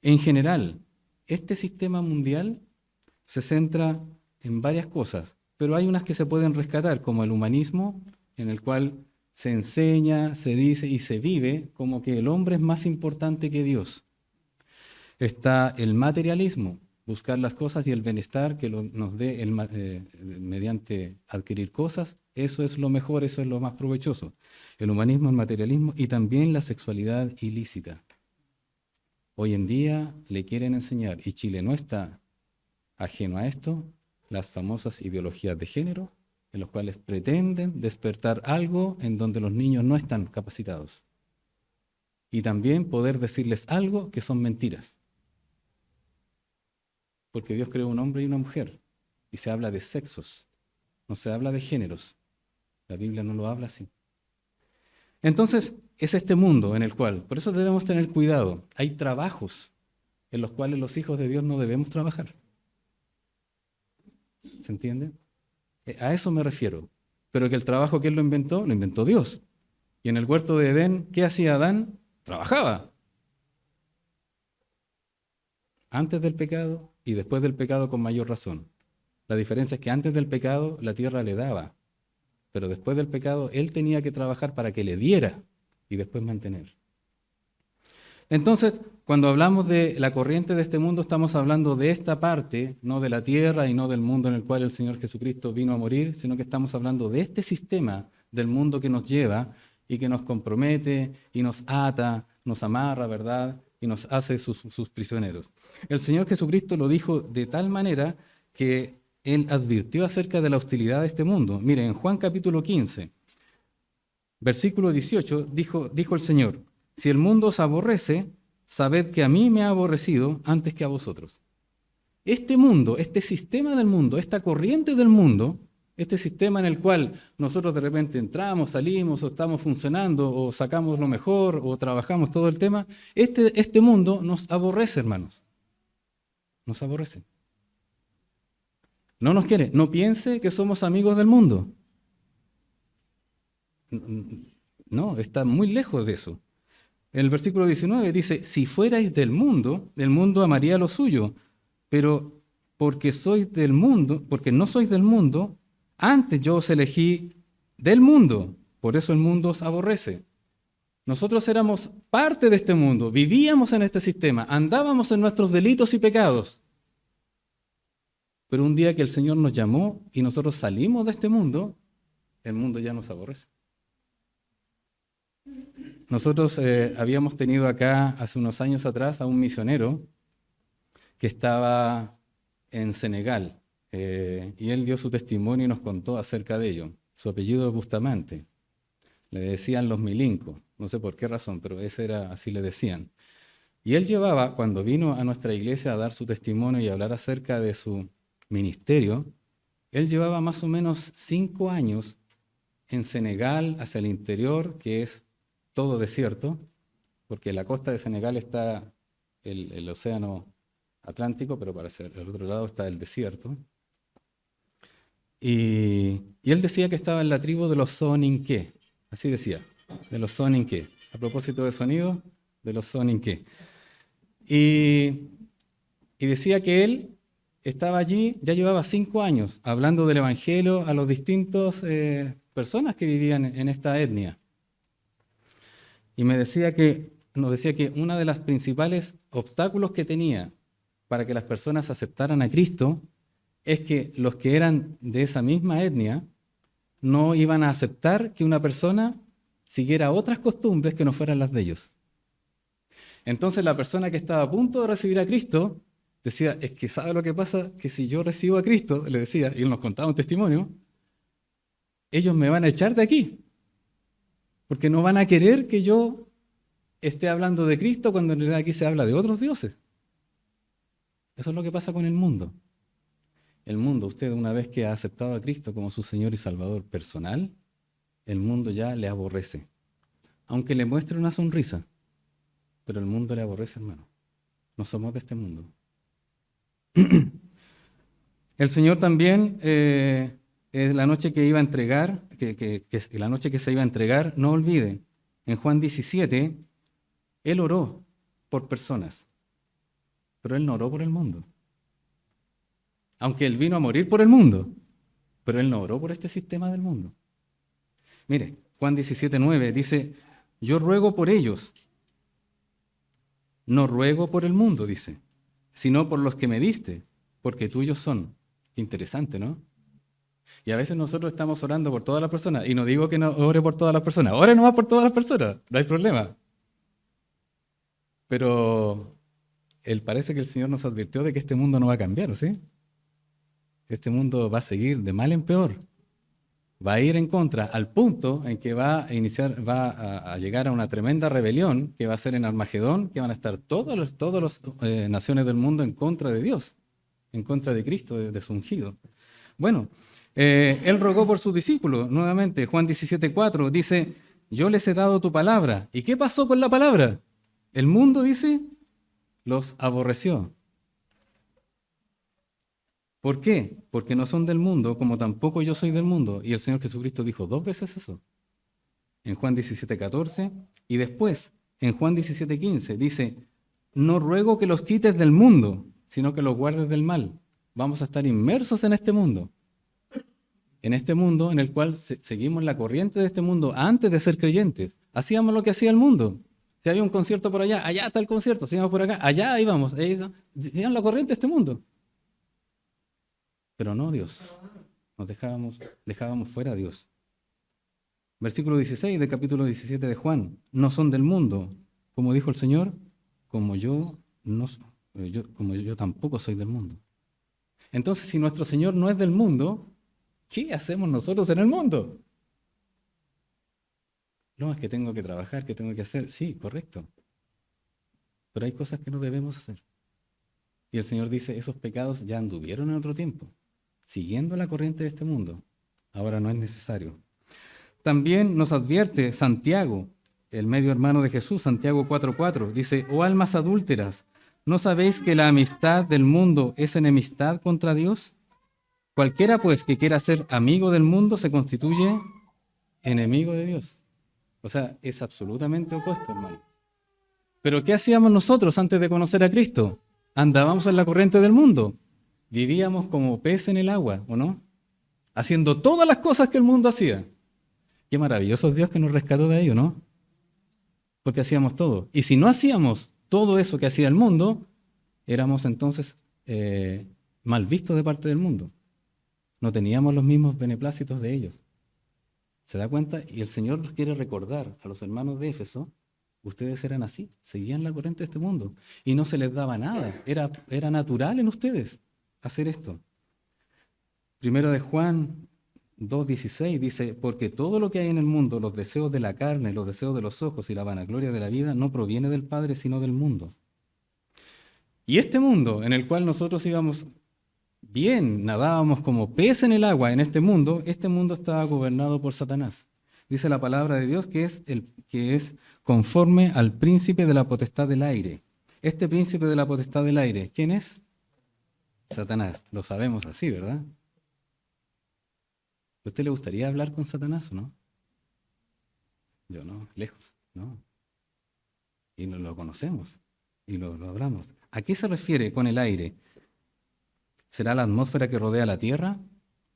En general, este sistema mundial se centra en varias cosas, pero hay unas que se pueden rescatar, como el humanismo, en el cual se enseña, se dice y se vive como que el hombre es más importante que Dios. Está el materialismo, buscar las cosas y el bienestar que nos dé mediante adquirir cosas, eso es lo mejor, eso es lo más provechoso. El humanismo, el materialismo y también la sexualidad ilícita. Hoy en día le quieren enseñar, y Chile no está ajeno a esto, las famosas ideologías de género, en los cuales pretenden despertar algo en donde los niños no están capacitados. Y también poder decirles algo que son mentiras. Porque Dios creó un hombre y una mujer, y se habla de sexos, no se habla de géneros. La Biblia no lo habla así. Entonces, es este mundo en el cual, por eso debemos tener cuidado. Hay trabajos en los cuales los hijos de Dios no debemos trabajar. ¿Se entiende? A eso me refiero. Pero que el trabajo que él lo inventó Dios. Y en el huerto de Edén, ¿qué hacía Adán? Trabajaba. Antes del pecado y después del pecado con mayor razón. La diferencia es que antes del pecado la tierra le daba, pero después del pecado él tenía que trabajar para que le diera y después mantener. Entonces, cuando hablamos de la corriente de este mundo, estamos hablando de esta parte, no de la tierra y no del mundo en el cual el Señor Jesucristo vino a morir, sino que estamos hablando de este sistema del mundo que nos lleva y que nos compromete y nos ata, nos amarra, ¿verdad? Y nos hace sus prisioneros. El Señor Jesucristo lo dijo de tal manera que Él advirtió acerca de la hostilidad de este mundo. Miren, en Juan capítulo 15, versículo 18, dijo el Señor, si el mundo os aborrece, sabed que a mí me ha aborrecido antes que a vosotros. Este mundo, este sistema del mundo, esta corriente del mundo, este sistema en el cual nosotros de repente entramos, salimos, o estamos funcionando, o sacamos lo mejor, o trabajamos todo el tema, este mundo nos aborrece, hermanos. nos aborrece. No nos quiere. No piense que somos amigos del mundo. No, está muy lejos de eso. El versículo 19 dice, si fuerais del mundo, el mundo amaría lo suyo, pero porque sois del mundo, porque no sois del mundo, antes yo os elegí del mundo, por eso el mundo os aborrece. Nosotros éramos parte de este mundo, vivíamos en este sistema, andábamos en nuestros delitos y pecados. Pero un día que el Señor nos llamó y nosotros salimos de este mundo, el mundo ya nos aborrece. Nosotros habíamos tenido acá hace unos años atrás a un misionero que estaba en Senegal y él dio su testimonio y nos contó acerca de ello. Su apellido es Bustamante. Le decían los milincos, no sé por qué razón, pero ese era, así le decían. Y él llevaba, cuando vino a nuestra iglesia a dar su testimonio y a hablar acerca de su ministerio, él llevaba más o menos 5 años en Senegal, hacia el interior, que es todo desierto, porque en la costa de Senegal está el océano Atlántico, pero para el otro lado está el desierto. Y él decía que estaba en la tribu de los Soninké, así decía, de los Soninké. A propósito de sonido, de los Soninké. Y decía que él estaba allí, ya llevaba 5 años, hablando del Evangelio a los distintos personas que vivían en esta etnia. Y nos decía que uno de los principales obstáculos que tenía para que las personas aceptaran a Cristo es que los que eran de esa misma etnia no iban a aceptar que una persona siguiera otras costumbres que no fueran las de ellos. Entonces la persona que estaba a punto de recibir a Cristo decía, es que ¿sabe lo que pasa? Que si yo recibo a Cristo, le decía, y él nos contaba un testimonio, ellos me van a echar de aquí, porque no van a querer que yo esté hablando de Cristo cuando en realidad aquí se habla de otros dioses. Eso es lo que pasa con el mundo. El mundo, usted una vez que ha aceptado a Cristo como su Señor y Salvador personal, el mundo ya le aborrece. Aunque le muestre una sonrisa, pero el mundo le aborrece, hermano. No somos de este mundo. El Señor también, la noche que iba a entregar, la noche que se iba a entregar, no olvide, en Juan 17, Él oró por personas, pero Él no oró por el mundo. Aunque Él vino a morir por el mundo, pero Él no oró por este sistema del mundo. Mire, Juan 17:9 dice, yo ruego por ellos, no ruego por el mundo, dice, sino por los que me diste, porque tuyos son. Interesante, ¿no? Y a veces nosotros estamos orando por todas las personas, y no digo que no ore por todas las personas, ore nomás por todas las personas, no hay problema. Pero parece que el Señor nos advirtió de que este mundo no va a cambiar, ¿sí? Este mundo va a seguir de mal en peor. Va a ir en contra al punto en que va a llegar a una tremenda rebelión que va a ser en Armagedón, que van a estar todas las naciones del mundo en contra de Dios, en contra de Cristo, de su ungido. Bueno, Él rogó por sus discípulos, nuevamente, Juan 17:4, dice, yo les he dado tu palabra. ¿Y qué pasó con la palabra? El mundo, dice, los aborreció. ¿Por qué? Porque no son del mundo, como tampoco yo soy del mundo. Y el Señor Jesucristo dijo 2 veces eso. En Juan 17:14 y después en Juan 17:15 dice, no ruego que los quites del mundo, sino que los guardes del mal. Vamos a estar inmersos en este mundo. En este mundo en el cual seguimos la corriente de este mundo antes de ser creyentes. Hacíamos lo que hacía el mundo. Si había un concierto por allá, allá está el concierto. Si íbamos por acá, allá íbamos. Seguíamos la corriente de este mundo. Pero no Dios. Nos dejábamos fuera a Dios. Versículo 16 del capítulo 17 de Juan. No son del mundo, como dijo el Señor, como yo tampoco soy del mundo. Entonces, si nuestro Señor no es del mundo, ¿qué hacemos nosotros en el mundo? No, es que tengo que trabajar, que tengo que hacer. Sí, correcto. Pero hay cosas que no debemos hacer. Y el Señor dice, esos pecados ya anduvieron en otro tiempo, siguiendo la corriente de este mundo. Ahora no es necesario. También nos advierte Santiago, el medio hermano de Jesús, Santiago 4:4. Dice, oh almas adúlteras, ¿No sabéis que la amistad del mundo es enemistad contra Dios? Cualquiera, pues, que quiera ser amigo del mundo se constituye enemigo de Dios. O sea, es absolutamente opuesto, hermano. Pero ¿qué hacíamos nosotros antes de conocer a Cristo? Andábamos en la corriente del mundo. Vivíamos como pez en el agua, ¿o no? Haciendo todas las cosas que el mundo hacía. Qué maravilloso es Dios que nos rescató de ello, ¿no? Porque hacíamos todo. Y si no hacíamos todo eso que hacía el mundo, éramos entonces mal vistos de parte del mundo. No teníamos los mismos beneplácitos de ellos. ¿Se da cuenta? Y el Señor nos quiere recordar a los hermanos de Éfeso, ustedes eran así, seguían la corriente de este mundo y no se les daba nada. Era natural en ustedes hacer esto. Primero de Juan 2:16 dice, porque todo lo que hay en el mundo, los deseos de la carne, los deseos de los ojos y la vanagloria de la vida, no proviene del Padre, sino del mundo. Y este mundo en el cual nosotros íbamos bien, nadábamos como pez en el agua en este mundo estaba gobernado por Satanás. Dice la palabra de Dios que es conforme al príncipe de la potestad del aire. Este príncipe de la potestad del aire, ¿quién es? Satanás. Lo sabemos así, ¿verdad? ¿A usted le gustaría hablar con Satanás o no? Yo no, lejos, no. Y no lo conocemos y lo hablamos. ¿A qué se refiere con el aire? ¿Será la atmósfera que rodea la Tierra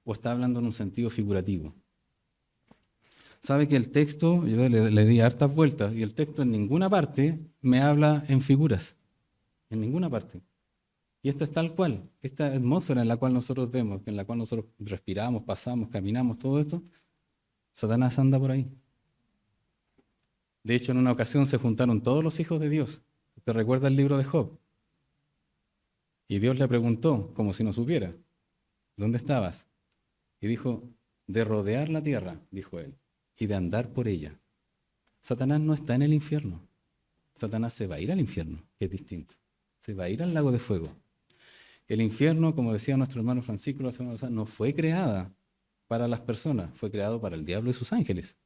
o está hablando en un sentido figurativo? Sabe que el texto, yo le di hartas vueltas, y el texto en ninguna parte me habla en figuras, en ninguna parte. Y esto es tal cual, esta atmósfera en la cual nosotros vemos, en la cual nosotros respiramos, pasamos, caminamos, todo esto, Satanás anda por ahí. De hecho, en una ocasión se juntaron todos los hijos de Dios. ¿Te recuerda el libro de Job? Y Dios le preguntó, como si no supiera, ¿dónde estabas? Y dijo, de rodear la tierra, dijo él, y de andar por ella. Satanás no está en el infierno. Satanás se va a ir al infierno, que es distinto. Se va a ir al lago de fuego. El infierno, como decía nuestro hermano Francisco la semana pasada, no fue creada para las personas, fue creado para el diablo y sus ángeles.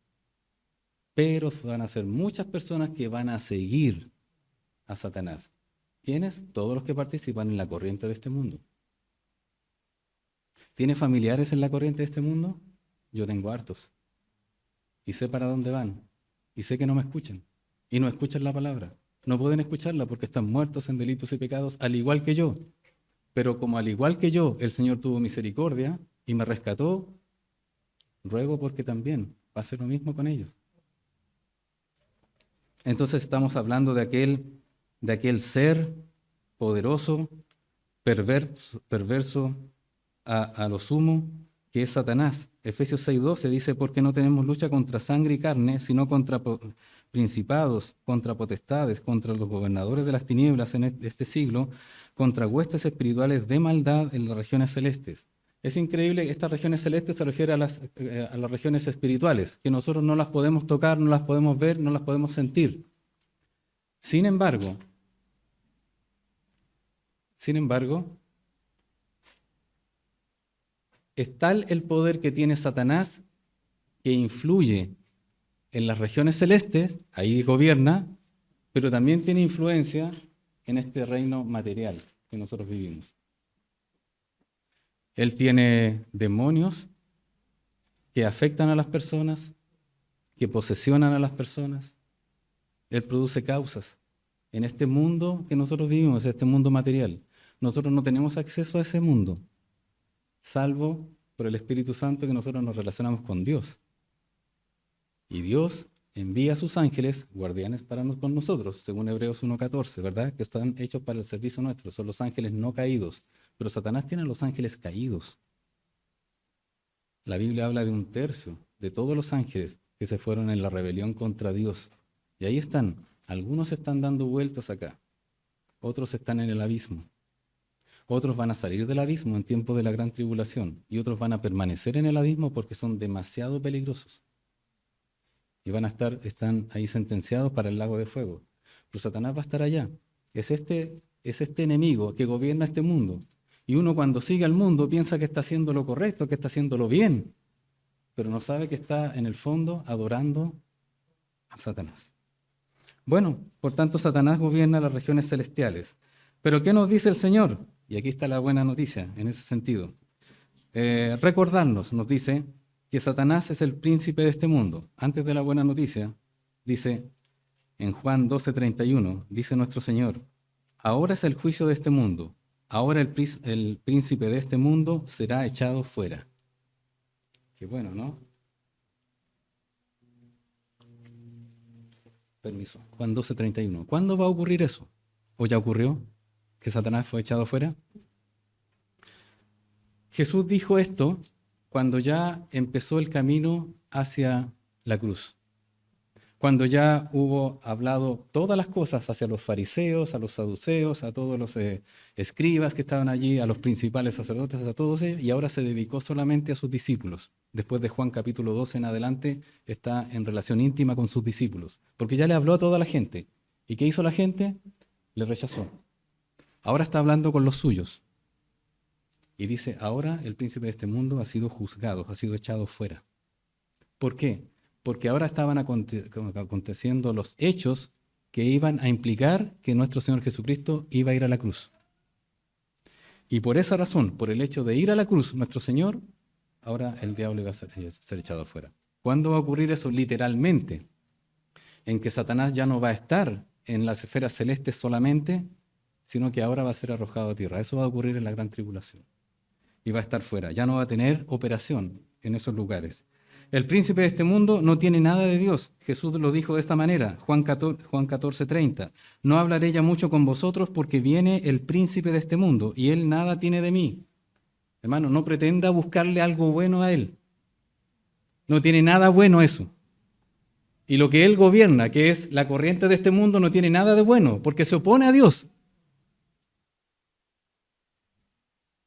Pero van a ser muchas personas que van a seguir a Satanás. ¿Quiénes? Todos los que participan en la corriente de este mundo. ¿Tiene familiares en la corriente de este mundo? Yo tengo hartos. Y sé para dónde van. Y sé que no me escuchan. Y no escuchan la palabra. No pueden escucharla porque están muertos en delitos y pecados, al igual que yo. Pero como al igual que yo, el Señor tuvo misericordia y me rescató, ruego porque también va a ser lo mismo con ellos. Entonces estamos hablando de aquel ser poderoso, perverso a lo sumo, que es Satanás. Efesios 6:12 dice, porque no tenemos lucha contra sangre y carne, sino contra principados, contra potestades, contra los gobernadores de las tinieblas en este siglo, contra huestes espirituales de maldad en las regiones celestes. Es increíble, estas regiones celestes se refiere a las regiones espirituales, que nosotros no las podemos tocar, no las podemos ver, no las podemos sentir. Sin embargo, es tal el poder que tiene Satanás que influye en las regiones celestes, ahí gobierna, pero también tiene influencia en este reino material que nosotros vivimos. Él tiene demonios que afectan a las personas, que posesionan a las personas. Él produce causas en este mundo que nosotros vivimos, este mundo material. Nosotros no tenemos acceso a ese mundo, salvo por el Espíritu Santo que nosotros nos relacionamos con Dios. Y Dios envía a sus ángeles, guardianes con nosotros, según Hebreos 1:14, ¿verdad? Que están hechos para el servicio nuestro, son los ángeles no caídos. Pero Satanás tiene a los ángeles caídos. La Biblia habla de 1/3 de todos los ángeles que se fueron en la rebelión contra Dios. Y ahí están. Algunos están dando vueltas acá. Otros están en el abismo. Otros van a salir del abismo en tiempo de la gran tribulación. Y otros van a permanecer en el abismo porque son demasiado peligrosos. Y están ahí sentenciados para el lago de fuego. Pero Satanás va a estar allá. Es este enemigo que gobierna este mundo. Y uno cuando sigue al mundo piensa que está haciendo lo correcto, que está haciendo lo bien, pero no sabe que está en el fondo adorando a Satanás. Bueno, por tanto Satanás gobierna las regiones celestiales. Pero ¿qué nos dice el Señor? Y aquí está la buena noticia en ese sentido. Recordarnos, nos dice, que Satanás es el príncipe de este mundo. Antes de la buena noticia, dice en Juan 12:31, dice nuestro Señor, ahora es el juicio de este mundo, ahora el príncipe de este mundo será echado fuera. Qué bueno, ¿no? Permiso. Juan 12:31. ¿Cuándo va a ocurrir eso? ¿O ya ocurrió que Satanás fue echado fuera? Jesús dijo esto cuando ya empezó el camino hacia la cruz. Cuando ya hubo hablado todas las cosas hacia los fariseos, a los saduceos, a todos los escribas que estaban allí, a los principales sacerdotes, a todos ellos, y ahora se dedicó solamente a sus discípulos. Después de Juan capítulo 12 en adelante, está en relación íntima con sus discípulos, porque ya le habló a toda la gente. ¿Y qué hizo la gente? Le rechazó. Ahora está hablando con los suyos. Y dice, ahora el príncipe de este mundo ha sido juzgado, ha sido echado fuera. ¿Por qué? Porque ahora estaban aconteciendo los hechos que iban a implicar que nuestro Señor Jesucristo iba a ir a la cruz. Y por esa razón, por el hecho de ir a la cruz, nuestro Señor, ahora el diablo iba a ser echado afuera. ¿Cuándo va a ocurrir eso? Literalmente, en que Satanás ya no va a estar en las esferas celestes solamente, sino que ahora va a ser arrojado a tierra. Eso va a ocurrir en la gran tribulación. Y va a estar fuera, ya no va a tener operación en esos lugares. El príncipe de este mundo no tiene nada de Dios. Jesús lo dijo de esta manera, Juan 14:30. No hablaré ya mucho con vosotros porque viene el príncipe de este mundo y él nada tiene de mí. Hermano, no pretenda buscarle algo bueno a él. No tiene nada bueno eso. Y lo que él gobierna, que es la corriente de este mundo, no tiene nada de bueno porque se opone a Dios.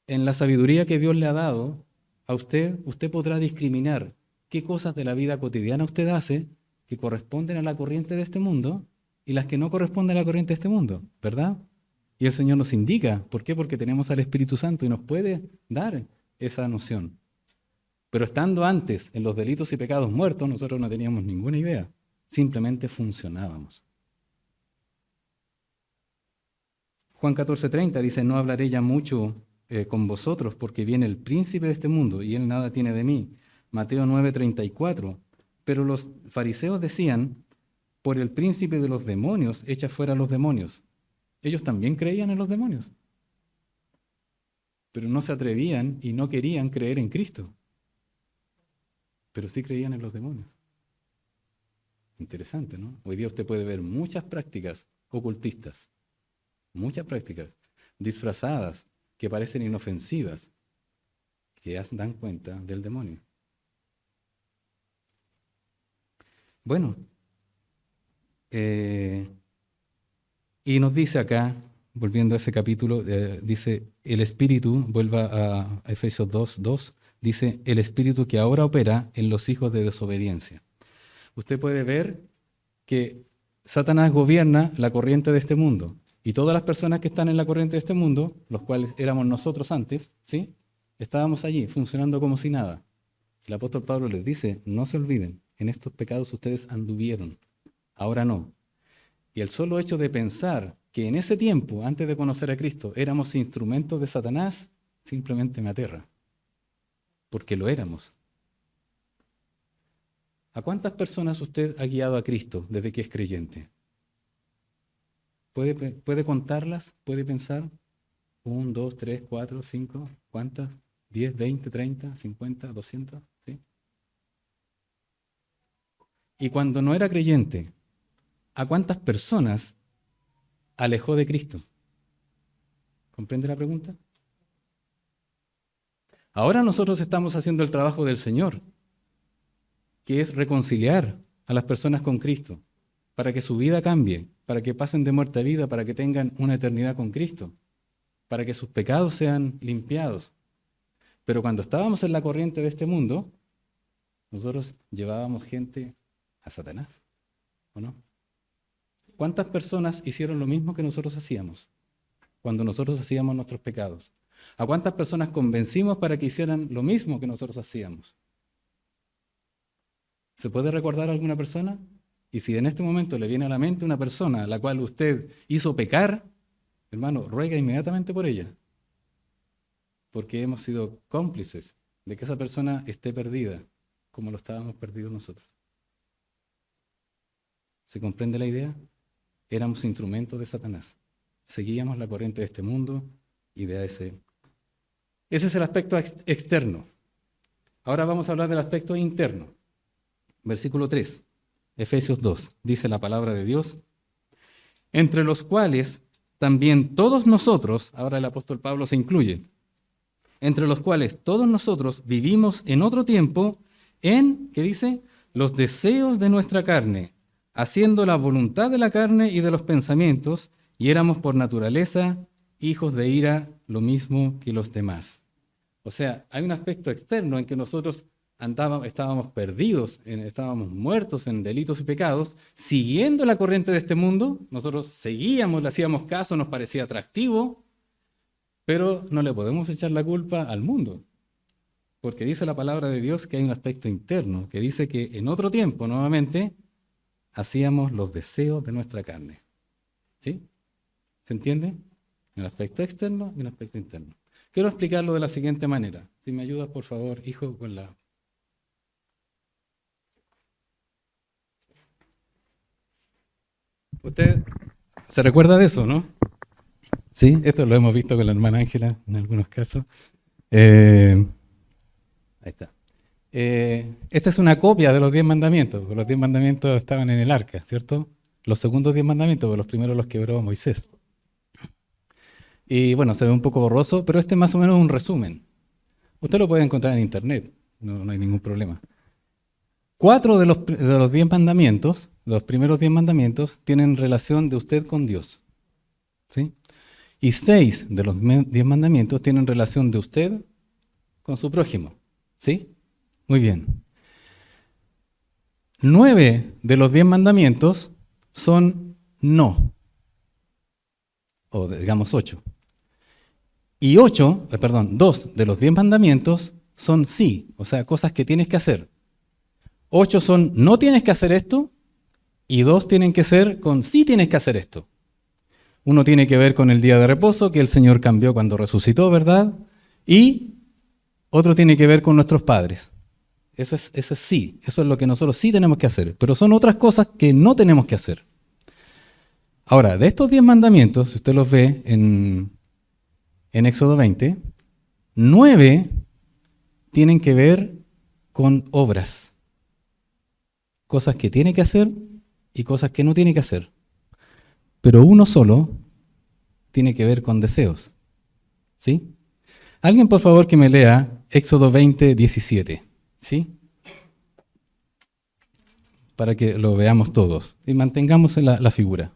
En la sabiduría que Dios le ha dado a usted, usted podrá discriminar qué cosas de la vida cotidiana usted hace que corresponden a la corriente de este mundo y las que no corresponden a la corriente de este mundo, ¿verdad? Y el Señor nos indica. ¿Por qué? Porque tenemos al Espíritu Santo y nos puede dar esa noción. Pero estando antes en los delitos y pecados muertos, nosotros no teníamos ninguna idea. Simplemente funcionábamos. Juan 14:30 dice, no hablaré ya mucho con vosotros porque viene el príncipe de este mundo y él nada tiene de mí. Mateo 9:34. Pero los fariseos decían, por el príncipe de los demonios, echa fuera a los demonios. Ellos también creían en los demonios, pero no se atrevían y no querían creer en Cristo. Pero sí creían en los demonios. Interesante, ¿no? Hoy día usted puede ver muchas prácticas ocultistas, muchas prácticas disfrazadas que parecen inofensivas, que dan cuenta del demonio. Bueno, y nos dice acá, volviendo a ese capítulo, dice, el Espíritu, vuelva a Efesios 2:2, dice, el Espíritu que ahora opera en los hijos de desobediencia. Usted puede ver que Satanás gobierna la corriente de este mundo, y todas las personas que están en la corriente de este mundo, los cuales éramos nosotros antes, ¿sí? Estábamos allí, funcionando como si nada. El apóstol Pablo les dice, no se olviden, en estos pecados ustedes anduvieron, ahora no. Y el solo hecho de pensar que en ese tiempo, antes de conocer a Cristo, éramos instrumentos de Satanás, simplemente me aterra, porque lo éramos. ¿A cuántas personas usted ha guiado a Cristo desde que es creyente? ¿Puede contarlas? ¿Puede pensar? 1, 2, 3, 4, 5, ¿cuántas? 10, 20, 30, 50, 200, ¿sí? Y cuando no era creyente, ¿a cuántas personas alejó de Cristo? ¿Comprende la pregunta? Ahora nosotros estamos haciendo el trabajo del Señor, que es reconciliar a las personas con Cristo, para que su vida cambie, para que pasen de muerte a vida, para que tengan una eternidad con Cristo, para que sus pecados sean limpiados. Pero cuando estábamos en la corriente de este mundo, nosotros llevábamos gente a Satanás, ¿o no? ¿Cuántas personas hicieron lo mismo que nosotros hacíamos cuando nosotros hacíamos nuestros pecados? ¿A cuántas personas convencimos para que hicieran lo mismo que nosotros hacíamos? ¿Se puede recordar a alguna persona? Y si en este momento le viene a la mente una persona a la cual usted hizo pecar, hermano, ruega inmediatamente por ella, porque hemos sido cómplices de que esa persona esté perdida, como lo estábamos perdidos nosotros. ¿Se comprende la idea? Éramos instrumentos de Satanás. Seguíamos la corriente de este mundo y de ese. Ese es el aspecto externo. Ahora vamos a hablar del aspecto interno. Versículo 3, Efesios 2, dice la palabra de Dios, entre los cuales también todos nosotros, ahora el apóstol Pablo se incluye, entre los cuales todos nosotros vivimos en otro tiempo en, ¿qué dice? Los deseos de nuestra carne, haciendo la voluntad de la carne y de los pensamientos, y éramos por naturaleza hijos de ira, lo mismo que los demás. O sea, hay un aspecto externo en que nosotros estábamos perdidos, estábamos muertos en delitos y pecados, siguiendo la corriente de este mundo. Nosotros seguíamos, le hacíamos caso, nos parecía atractivo, pero no le podemos echar la culpa al mundo, porque dice la palabra de Dios que hay un aspecto interno, que dice que en otro tiempo, nuevamente, hacíamos los deseos de nuestra carne. ¿Sí? ¿Se entiende? Un aspecto externo y un aspecto interno. Quiero explicarlo de la siguiente manera. Si me ayudas, por favor, hijo, con la... Usted se recuerda de eso, ¿no? Sí, esto lo hemos visto con la hermana Ángela en algunos casos. Ahí está. Esta es una copia de los 10 mandamientos, porque los 10 mandamientos estaban en el arca, ¿cierto? Los segundos 10 mandamientos, porque los primeros los quebró Moisés. Y bueno, se ve un poco borroso, pero este es más o menos un resumen. Usted lo puede encontrar en internet, no hay ningún problema. 4 de los 10 mandamientos, los primeros 10 mandamientos, tienen relación de usted con Dios. ¿Sí? Y 6 de los 10 mandamientos tienen relación de usted con su prójimo. ¿Sí? Muy bien. 9 de los 10 mandamientos son no. O digamos 8. Y 2 de los 10 mandamientos son sí, o sea, cosas que tienes que hacer. 8 son no tienes que hacer esto, y 2 tienen que ser con sí tienes que hacer esto. Uno tiene que ver con el día de reposo, que el Señor cambió cuando resucitó, ¿verdad? Y otro tiene que ver con nuestros padres. Eso es sí, eso es lo que nosotros sí tenemos que hacer, pero son otras cosas que no tenemos que hacer. Ahora, de estos 10 mandamientos, si usted los ve en Éxodo 20, 9 tienen que ver con obras. Cosas que tiene que hacer y cosas que no tiene que hacer. Pero uno solo tiene que ver con deseos. ¿Sí? Alguien, por favor, que me lea Éxodo 20, 17. ¿Sí? Para que lo veamos todos y mantengamos la figura.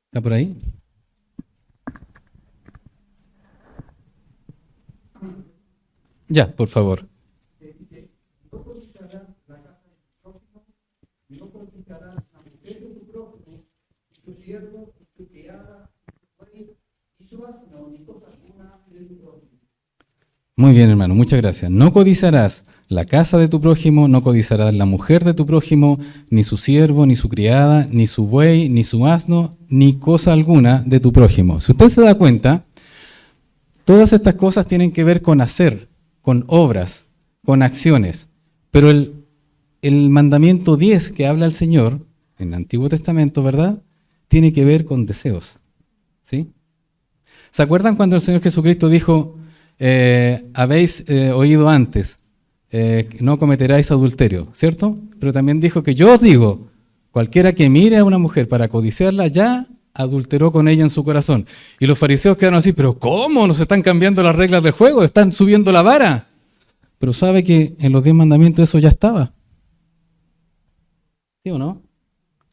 ¿Está por ahí? Ya, por favor. Muy bien, hermano, muchas gracias. No codiciarás la casa de tu prójimo, no codiciarás la mujer de tu prójimo, ni su siervo, ni su criada, ni su buey, ni su asno, ni cosa alguna de tu prójimo. Si usted se da cuenta, todas estas cosas tienen que ver con hacer, con obras, con acciones. Pero el mandamiento 10 que habla el Señor, en el Antiguo Testamento, ¿verdad?, tiene que ver con deseos. ¿Sí? ¿Se acuerdan cuando el Señor Jesucristo dijo, habéis oído antes, no cometeráis adulterio, ¿cierto? Pero también dijo que yo os digo, cualquiera que mire a una mujer para codiciarla, ya adulteró con ella en su corazón. Y los fariseos quedaron así, pero ¿cómo? Nos están cambiando las reglas del juego, están subiendo la vara. Pero sabe que en los 10 mandamientos eso ya estaba. ¿Sí o no?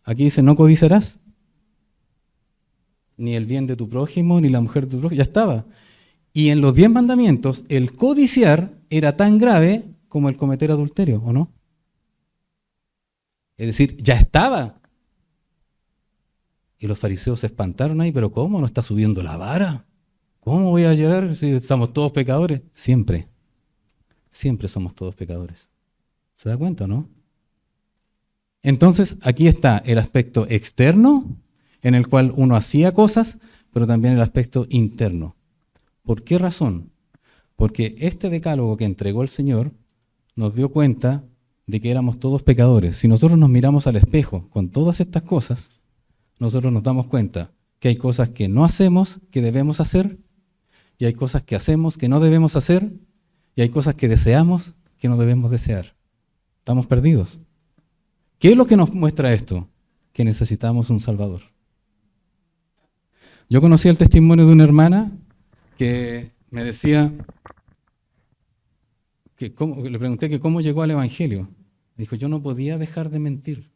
Aquí dice, no codiciarás. Ni el bien de tu prójimo, ni la mujer de tu prójimo, ya estaba. Y en los 10 mandamientos, el codiciar era tan grave como el cometer adulterio, ¿o no? Es decir, ya estaba. Y los fariseos se espantaron ahí, pero ¿cómo? ¿No está subiendo la vara? ¿Cómo voy a llegar si estamos todos pecadores? Siempre somos todos pecadores. ¿Se da cuenta, no? Entonces, aquí está el aspecto externo, en el cual uno hacía cosas, pero también el aspecto interno. ¿Por qué razón? Porque este decálogo que entregó el Señor nos dio cuenta de que éramos todos pecadores. Si nosotros nos miramos al espejo con todas estas cosas, nosotros nos damos cuenta que hay cosas que no hacemos que debemos hacer, y hay cosas que hacemos que no debemos hacer, y hay cosas que deseamos que no debemos desear. Estamos perdidos. ¿Qué es lo que nos muestra esto? Que necesitamos un Salvador. Yo conocí el testimonio de una hermana que me decía, le pregunté que cómo llegó al Evangelio. Dijo, yo no podía dejar de mentir.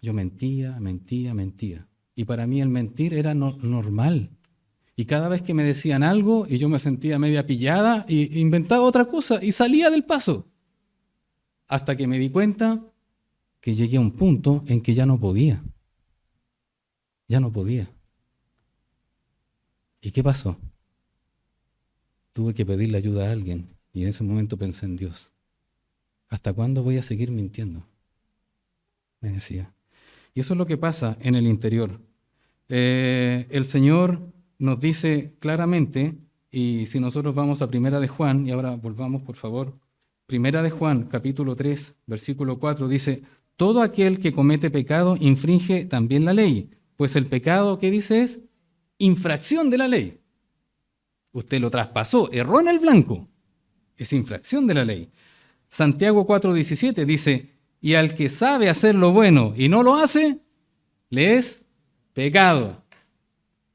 Yo mentía. Y para mí el mentir era normal. Y cada vez que me decían algo y yo me sentía media pillada, y inventaba otra cosa y salía del paso. Hasta que me di cuenta que llegué a un punto en que ya no podía. Ya no podía. ¿Y qué pasó? Tuve que pedirle ayuda a alguien y en ese momento pensé en Dios. ¿Hasta cuándo voy a seguir mintiendo? Me decía. Y eso es lo que pasa en el interior. El Señor nos dice claramente, y si nosotros vamos a Primera de Juan, y ahora volvamos por favor, Primera de Juan, capítulo 3, versículo 4, dice, todo aquel que comete pecado infringe también la ley, pues el pecado, ¿qué dice? Es infracción de la ley. Usted lo traspasó, erró en el blanco. Es infracción de la ley. Santiago 4:17 dice, y al que sabe hacer lo bueno y no lo hace, le es pecado.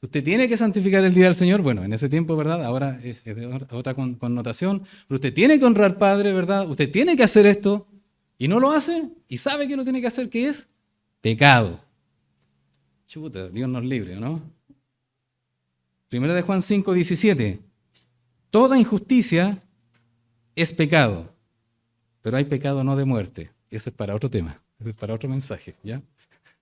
Usted tiene que santificar el día del Señor. Bueno, en ese tiempo, ¿verdad? Ahora es de otra connotación. Pero usted tiene que honrar al Padre, ¿verdad? Usted tiene que hacer esto y no lo hace y sabe que lo tiene que hacer, que es pecado. Chuta, Dios nos libre, ¿no? Primera de Juan 5:17. Toda injusticia es pecado, pero hay pecado no de muerte. Ese es para otro tema, ese es para otro mensaje, ¿ya?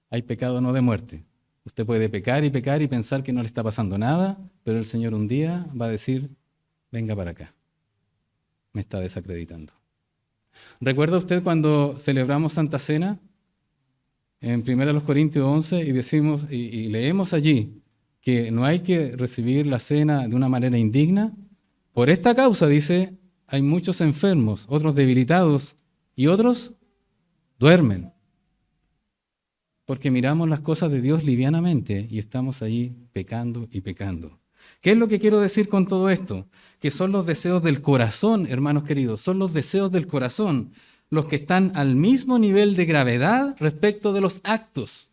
Hay pecado no de muerte. Usted puede pecar y pensar que no le está pasando nada, pero el Señor un día va a decir, venga para acá, me está desacreditando. ¿Recuerda usted cuando celebramos Santa Cena? En 1 Corintios 11 y decimos y leemos allí que no hay que recibir la cena de una manera indigna. Por esta causa, dice, hay muchos enfermos, otros debilitados y otros duermen. Porque miramos las cosas de Dios livianamente y estamos ahí pecando y pecando. ¿Qué es lo que quiero decir con todo esto? Que son los deseos del corazón, hermanos queridos, son los deseos del corazón los que están al mismo nivel de gravedad respecto de los actos.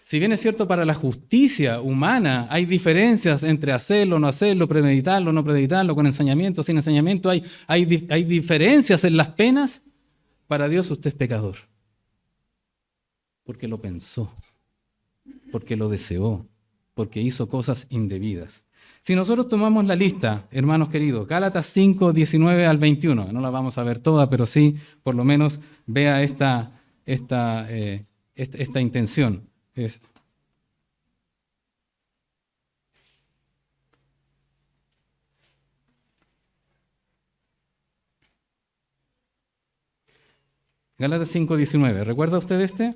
Si bien es cierto para la justicia humana hay diferencias entre hacerlo, no hacerlo, premeditarlo, no premeditarlo, con ensañamiento, sin ensañamiento, hay diferencias en las penas, para Dios usted es pecador. Porque lo pensó, porque lo deseó, porque hizo cosas indebidas. Si nosotros tomamos la lista, hermanos queridos, Gálatas 5, 19 al 21, no la vamos a ver toda, pero sí, por lo menos vea esta intención. Gálatas 5, 19, ¿recuerda usted este?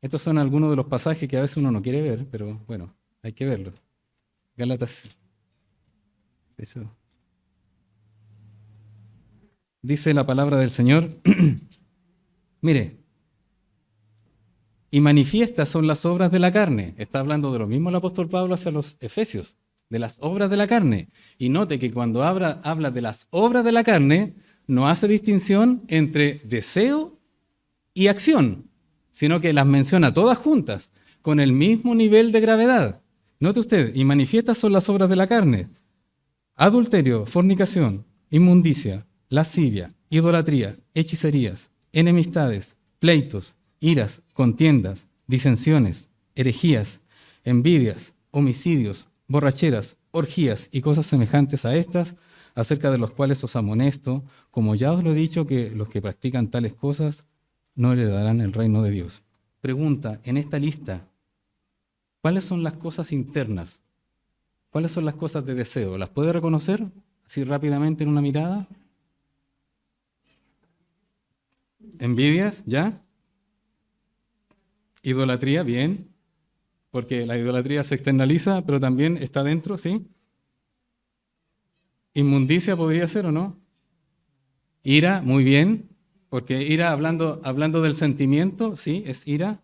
Estos son algunos de los pasajes que a veces uno no quiere ver, pero bueno, hay que verlos. Gálatas. Eso. Dice la palabra del Señor, mire, y manifiestas son las obras de la carne. Está hablando de lo mismo el apóstol Pablo hacia los Efesios, de las obras de la carne. Y note que cuando habla de las obras de la carne, no hace distinción entre deseo y acción, sino que las menciona todas juntas, con el mismo nivel de gravedad. Note usted, y manifiestas son las obras de la carne: adulterio, fornicación, inmundicia, lascivia, idolatría, hechicerías, enemistades, pleitos, iras, contiendas, disensiones, herejías, envidias, homicidios, borracheras, orgías y cosas semejantes a estas, acerca de los cuales os amonesto, como ya os lo he dicho, que los que practican tales cosas no heredarán el reino de Dios. Pregunta, en esta lista, ¿cuáles son las cosas internas? ¿Cuáles son las cosas de deseo? ¿Las puede reconocer? Así rápidamente en una mirada. Envidias, ¿ya? Idolatría, bien. Porque la idolatría se externaliza, pero también está dentro, ¿sí? Inmundicia podría ser o no. Ira, muy bien. Porque ira, hablando del sentimiento, ¿sí? Es ira.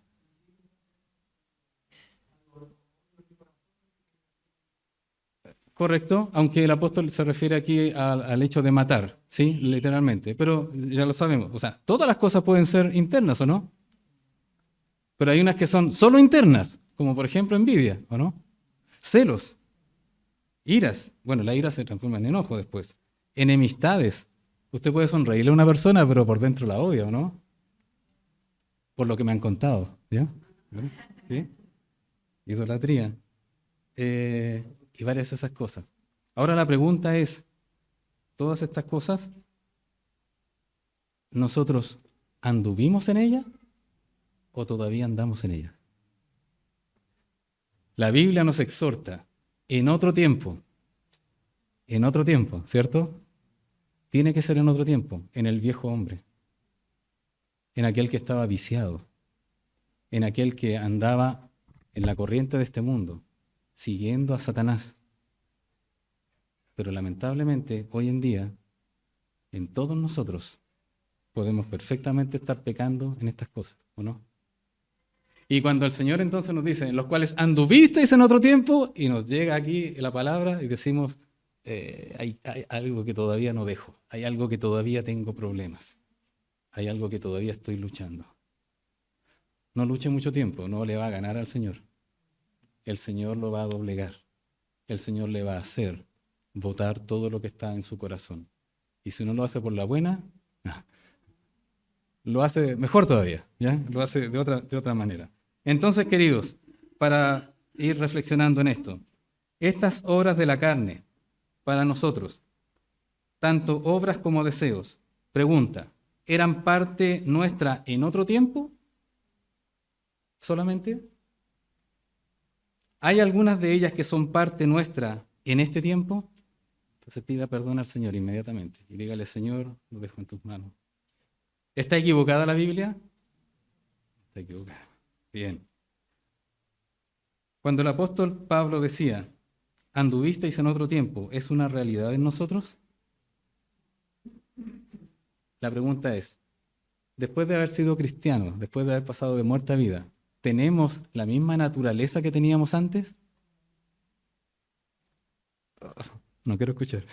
Correcto, aunque el apóstol se refiere aquí al hecho de matar, ¿sí? Literalmente. Pero ya lo sabemos. O sea, todas las cosas pueden ser internas, ¿o no? Pero hay unas que son solo internas, como por ejemplo envidia, ¿o no? Celos, iras. Bueno, la ira se transforma en enojo después. Enemistades. Usted puede sonreírle a una persona, pero por dentro la odia, ¿o no? Por lo que me han contado, ¿ya? ¿Sí? Idolatría. Y varias de esas cosas. Ahora la pregunta es, ¿todas estas cosas nosotros anduvimos en ellas o todavía andamos en ellas? La Biblia nos exhorta en otro tiempo, ¿cierto? Tiene que ser en otro tiempo, en el viejo hombre, en aquel que estaba viciado, en aquel que andaba en la corriente de este mundo, siguiendo a Satanás. Pero lamentablemente, hoy en día, en todos nosotros, podemos perfectamente estar pecando en estas cosas, ¿o no? Y cuando el Señor entonces nos dice, en los cuales anduvisteis en otro tiempo, y nos llega aquí la palabra y decimos, hay algo que todavía no dejo, hay algo que todavía tengo problemas, hay algo que todavía estoy luchando. No luche mucho tiempo, no le va a ganar al Señor. El Señor lo va a doblegar. El Señor le va a hacer botar todo lo que está en su corazón. Y si no lo hace por la buena, lo hace mejor todavía, ¿ya? Lo hace de otra manera. Entonces, queridos, para ir reflexionando en esto, estas obras de la carne, para nosotros, tanto obras como deseos, pregunta, ¿eran parte nuestra en otro tiempo? ¿Solamente? ¿Hay algunas de ellas que son parte nuestra en este tiempo? Entonces pida perdón al Señor inmediatamente y dígale, Señor, lo dejo en tus manos. ¿Está equivocada la Biblia? Está equivocada. Bien. Cuando el apóstol Pablo decía, anduvisteis en otro tiempo, ¿es una realidad en nosotros? La pregunta es, después de haber sido cristianos, después de haber pasado de muerte a vida, ¿tenemos la misma naturaleza que teníamos antes? No quiero escuchar.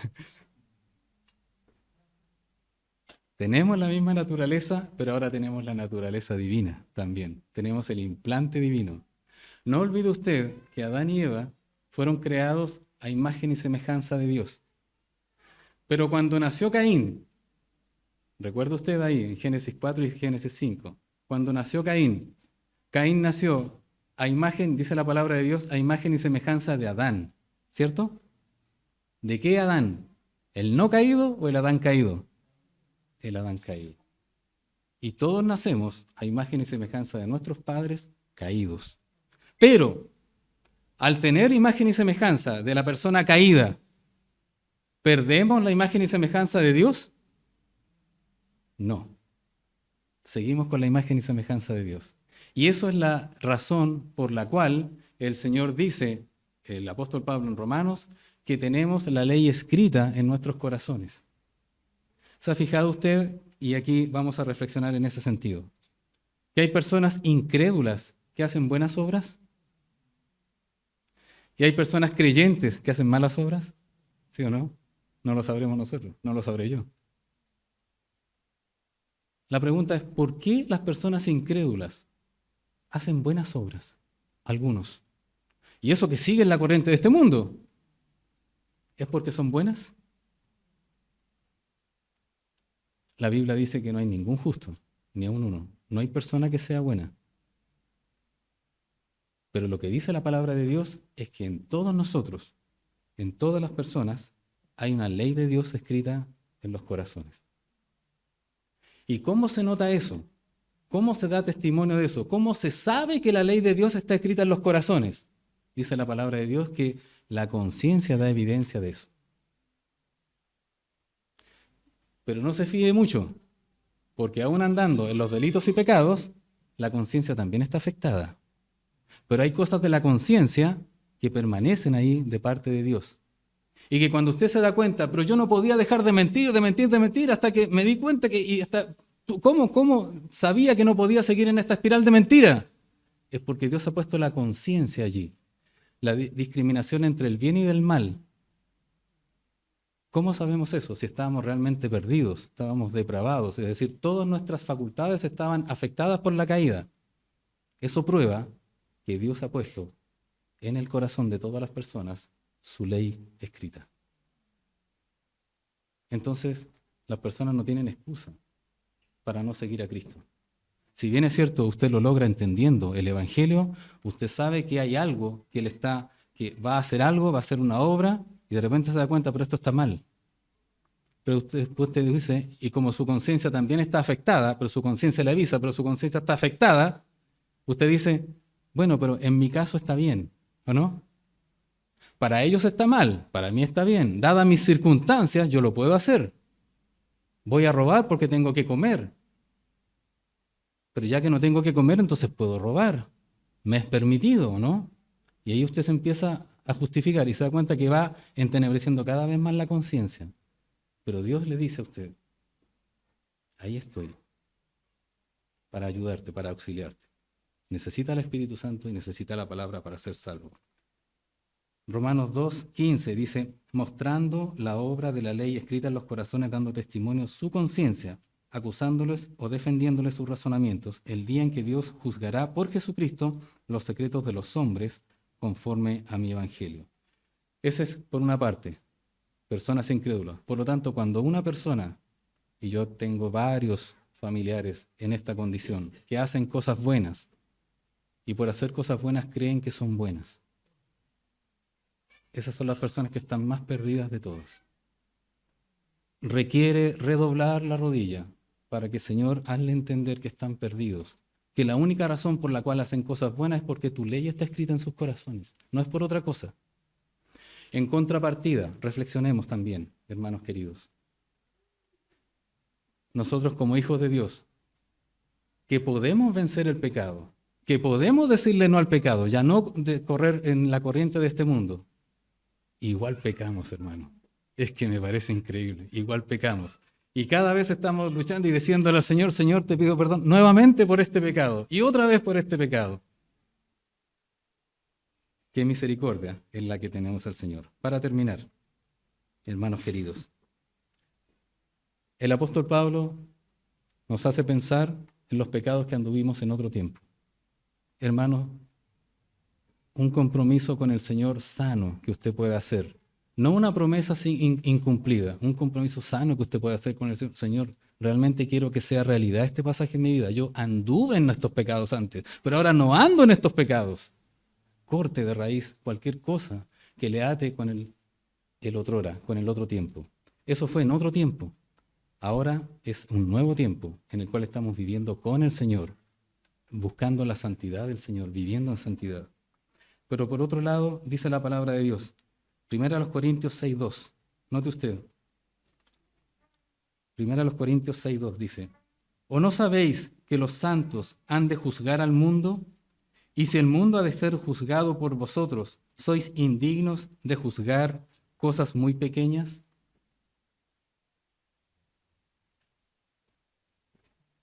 Tenemos la misma naturaleza, pero ahora tenemos la naturaleza divina también. Tenemos el implante divino. No olvide usted que Adán y Eva fueron creados a imagen y semejanza de Dios. Pero cuando nació Caín, recuerda usted ahí en Génesis 4 y Génesis 5, cuando nació Caín, Caín nació a imagen, dice la palabra de Dios, a imagen y semejanza de Adán, ¿cierto? ¿De qué Adán? ¿El no caído o el Adán caído? El Adán caído. Y todos nacemos a imagen y semejanza de nuestros padres caídos. Pero, al tener imagen y semejanza de la persona caída, ¿perdemos la imagen y semejanza de Dios? No. Seguimos con la imagen y semejanza de Dios. Y eso es la razón por la cual el Señor dice, el apóstol Pablo en Romanos, que tenemos la ley escrita en nuestros corazones. ¿Se ha fijado usted? Y aquí vamos a reflexionar en ese sentido. ¿Que hay personas incrédulas que hacen buenas obras? ¿Y hay personas creyentes que hacen malas obras? ¿Sí o no? No lo sabremos nosotros, no lo sabré yo. La pregunta es, ¿por qué las personas incrédulas hacen buenas obras? Algunos. Y eso que siguen la corriente de este mundo, ¿es porque son buenas? La Biblia dice que no hay ningún justo, ni aun uno. No hay persona que sea buena. Pero lo que dice la palabra de Dios es que en todos nosotros, en todas las personas, hay una ley de Dios escrita en los corazones. ¿Y cómo se nota eso? ¿Cómo se da testimonio de eso? ¿Cómo se sabe que la ley de Dios está escrita en los corazones? Dice la palabra de Dios que la conciencia da evidencia de eso. Pero no se fíe mucho, porque aún andando en los delitos y pecados, la conciencia también está afectada. Pero hay cosas de la conciencia que permanecen ahí de parte de Dios. Y que cuando usted se da cuenta, pero yo no podía dejar de mentir, hasta que me di cuenta que, y hasta, ¿cómo sabía que no podía seguir en esta espiral de mentira? Es porque Dios ha puesto la conciencia allí. La discriminación entre el bien y el mal. ¿Cómo sabemos eso? Si estábamos realmente perdidos, estábamos depravados, es decir, todas nuestras facultades estaban afectadas por la caída. Eso prueba que Dios ha puesto en el corazón de todas las personas su ley escrita. Entonces, las personas no tienen excusa para no seguir a Cristo. Si bien es cierto, usted lo logra entendiendo el Evangelio, usted sabe que hay algo que va a hacer algo, va a hacer una obra, y de repente se da cuenta, pero esto está mal. Pero usted dice, y como su conciencia también está afectada, pero su conciencia le avisa, pero su conciencia está afectada, usted dice, bueno, pero en mi caso está bien, ¿o no? Para ellos está mal, para mí está bien. Dadas mis circunstancias, yo lo puedo hacer. Voy a robar porque tengo que comer. Pero ya que no tengo que comer, entonces puedo robar. Me es permitido, ¿no? Y ahí usted se empieza a justificar y se da cuenta que va entenebreciendo cada vez más la conciencia. Pero Dios le dice a usted, ahí estoy, para ayudarte, para auxiliarte. Necesita el Espíritu Santo y necesita la palabra para ser salvo. Romanos 2:15 dice, mostrando la obra de la ley escrita en los corazones, dando testimonio su conciencia, acusándoles o defendiéndoles sus razonamientos, el día en que Dios juzgará por Jesucristo los secretos de los hombres conforme a mi evangelio. Ese es por una parte, personas incrédulas. Por lo tanto, cuando una persona, y yo tengo varios familiares en esta condición, que hacen cosas buenas, y por hacer cosas buenas creen que son buenas, esas son las personas que están más perdidas de todas. Requiere redoblar la rodilla para que, Señor, hazle entender que están perdidos, que la única razón por la cual hacen cosas buenas es porque tu ley está escrita en sus corazones, no es por otra cosa. En contrapartida, reflexionemos también, hermanos queridos. Nosotros como hijos de Dios, que podemos vencer el pecado, que podemos decirle no al pecado, ya no de correr en la corriente de este mundo, igual pecamos, hermano. Es que me parece increíble. Igual pecamos. Y cada vez estamos luchando y diciéndole al Señor, Señor, te pido perdón nuevamente por este pecado. Y otra vez por este pecado. Qué misericordia es la que tenemos al Señor. Para terminar, hermanos queridos, el apóstol Pablo nos hace pensar en los pecados que anduvimos en otro tiempo. Hermanos, un compromiso con el Señor sano que usted pueda hacer. No una promesa incumplida, un compromiso sano que usted pueda hacer con el Señor. Señor, realmente quiero que sea realidad este pasaje en mi vida. Yo anduve en estos pecados antes, pero ahora no ando en estos pecados. Corte de raíz cualquier cosa que le ate con el otrora, con el otro tiempo. Eso fue en otro tiempo. Ahora es un nuevo tiempo en el cual estamos viviendo con el Señor, buscando la santidad del Señor, viviendo en santidad. Pero por otro lado, dice la palabra de Dios, 1 Corintios 6:2, note usted, 1 Corintios 6:2 dice, ¿o no sabéis que los santos han de juzgar al mundo? Y si el mundo ha de ser juzgado por vosotros, ¿sois indignos de juzgar cosas muy pequeñas?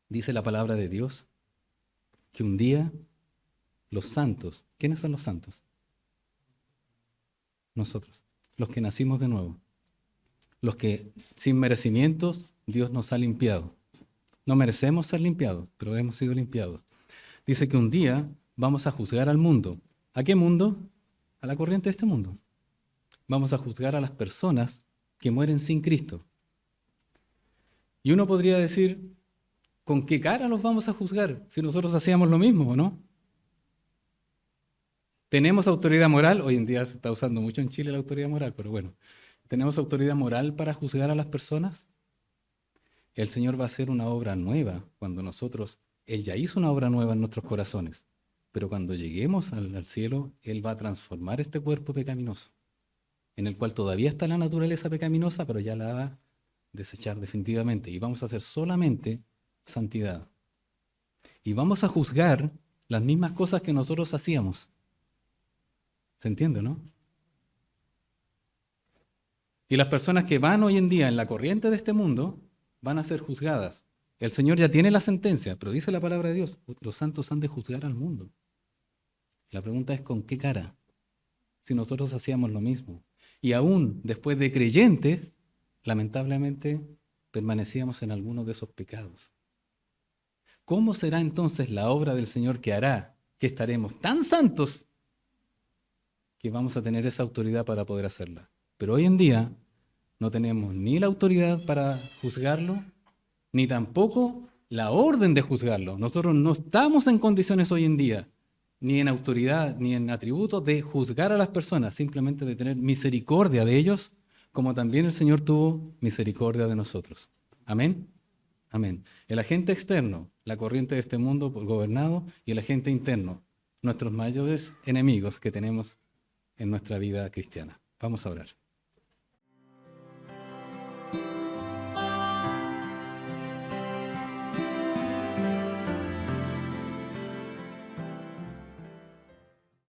Dice la palabra de Dios que un día los santos, ¿quiénes son los santos? Nosotros, los que nacimos de nuevo, los que sin merecimientos Dios nos ha limpiado. No merecemos ser limpiados, pero hemos sido limpiados. Dice que un día vamos a juzgar al mundo. ¿A qué mundo? A la corriente de este mundo. Vamos a juzgar a las personas que mueren sin Cristo. Y uno podría decir, ¿con qué cara los vamos a juzgar si nosotros hacíamos lo mismo, o no? ¿Tenemos autoridad moral? Hoy en día se está usando mucho en Chile la autoridad moral, pero bueno, ¿tenemos autoridad moral para juzgar a las personas? El Señor va a hacer una obra nueva cuando nosotros, Él ya hizo una obra nueva en nuestros corazones, pero cuando lleguemos al cielo, Él va a transformar este cuerpo pecaminoso, en el cual todavía está la naturaleza pecaminosa, pero ya la va desechar definitivamente y vamos a hacer solamente santidad. Y vamos a juzgar las mismas cosas que nosotros hacíamos. ¿Se entiende, no? Y las personas que van hoy en día en la corriente de este mundo van a ser juzgadas. El Señor ya tiene la sentencia, pero dice la palabra de Dios, los santos han de juzgar al mundo. La pregunta es ¿con qué cara? Si nosotros hacíamos lo mismo. Y aún después de creyentes, lamentablemente permanecíamos en algunos de esos pecados. ¿Cómo será entonces la obra del Señor que hará que estaremos tan santos que vamos a tener esa autoridad para poder hacerla? Pero hoy en día no tenemos ni la autoridad para juzgarlo, ni tampoco la orden de juzgarlo. Nosotros no estamos en condiciones hoy en día, ni en autoridad, ni en atributos de juzgar a las personas, simplemente de tener misericordia de ellos, como también el Señor tuvo misericordia de nosotros. Amén. Amén. El agente externo, la corriente de este mundo gobernado, y el agente interno, nuestros mayores enemigos que tenemos en nuestra vida cristiana. Vamos a orar.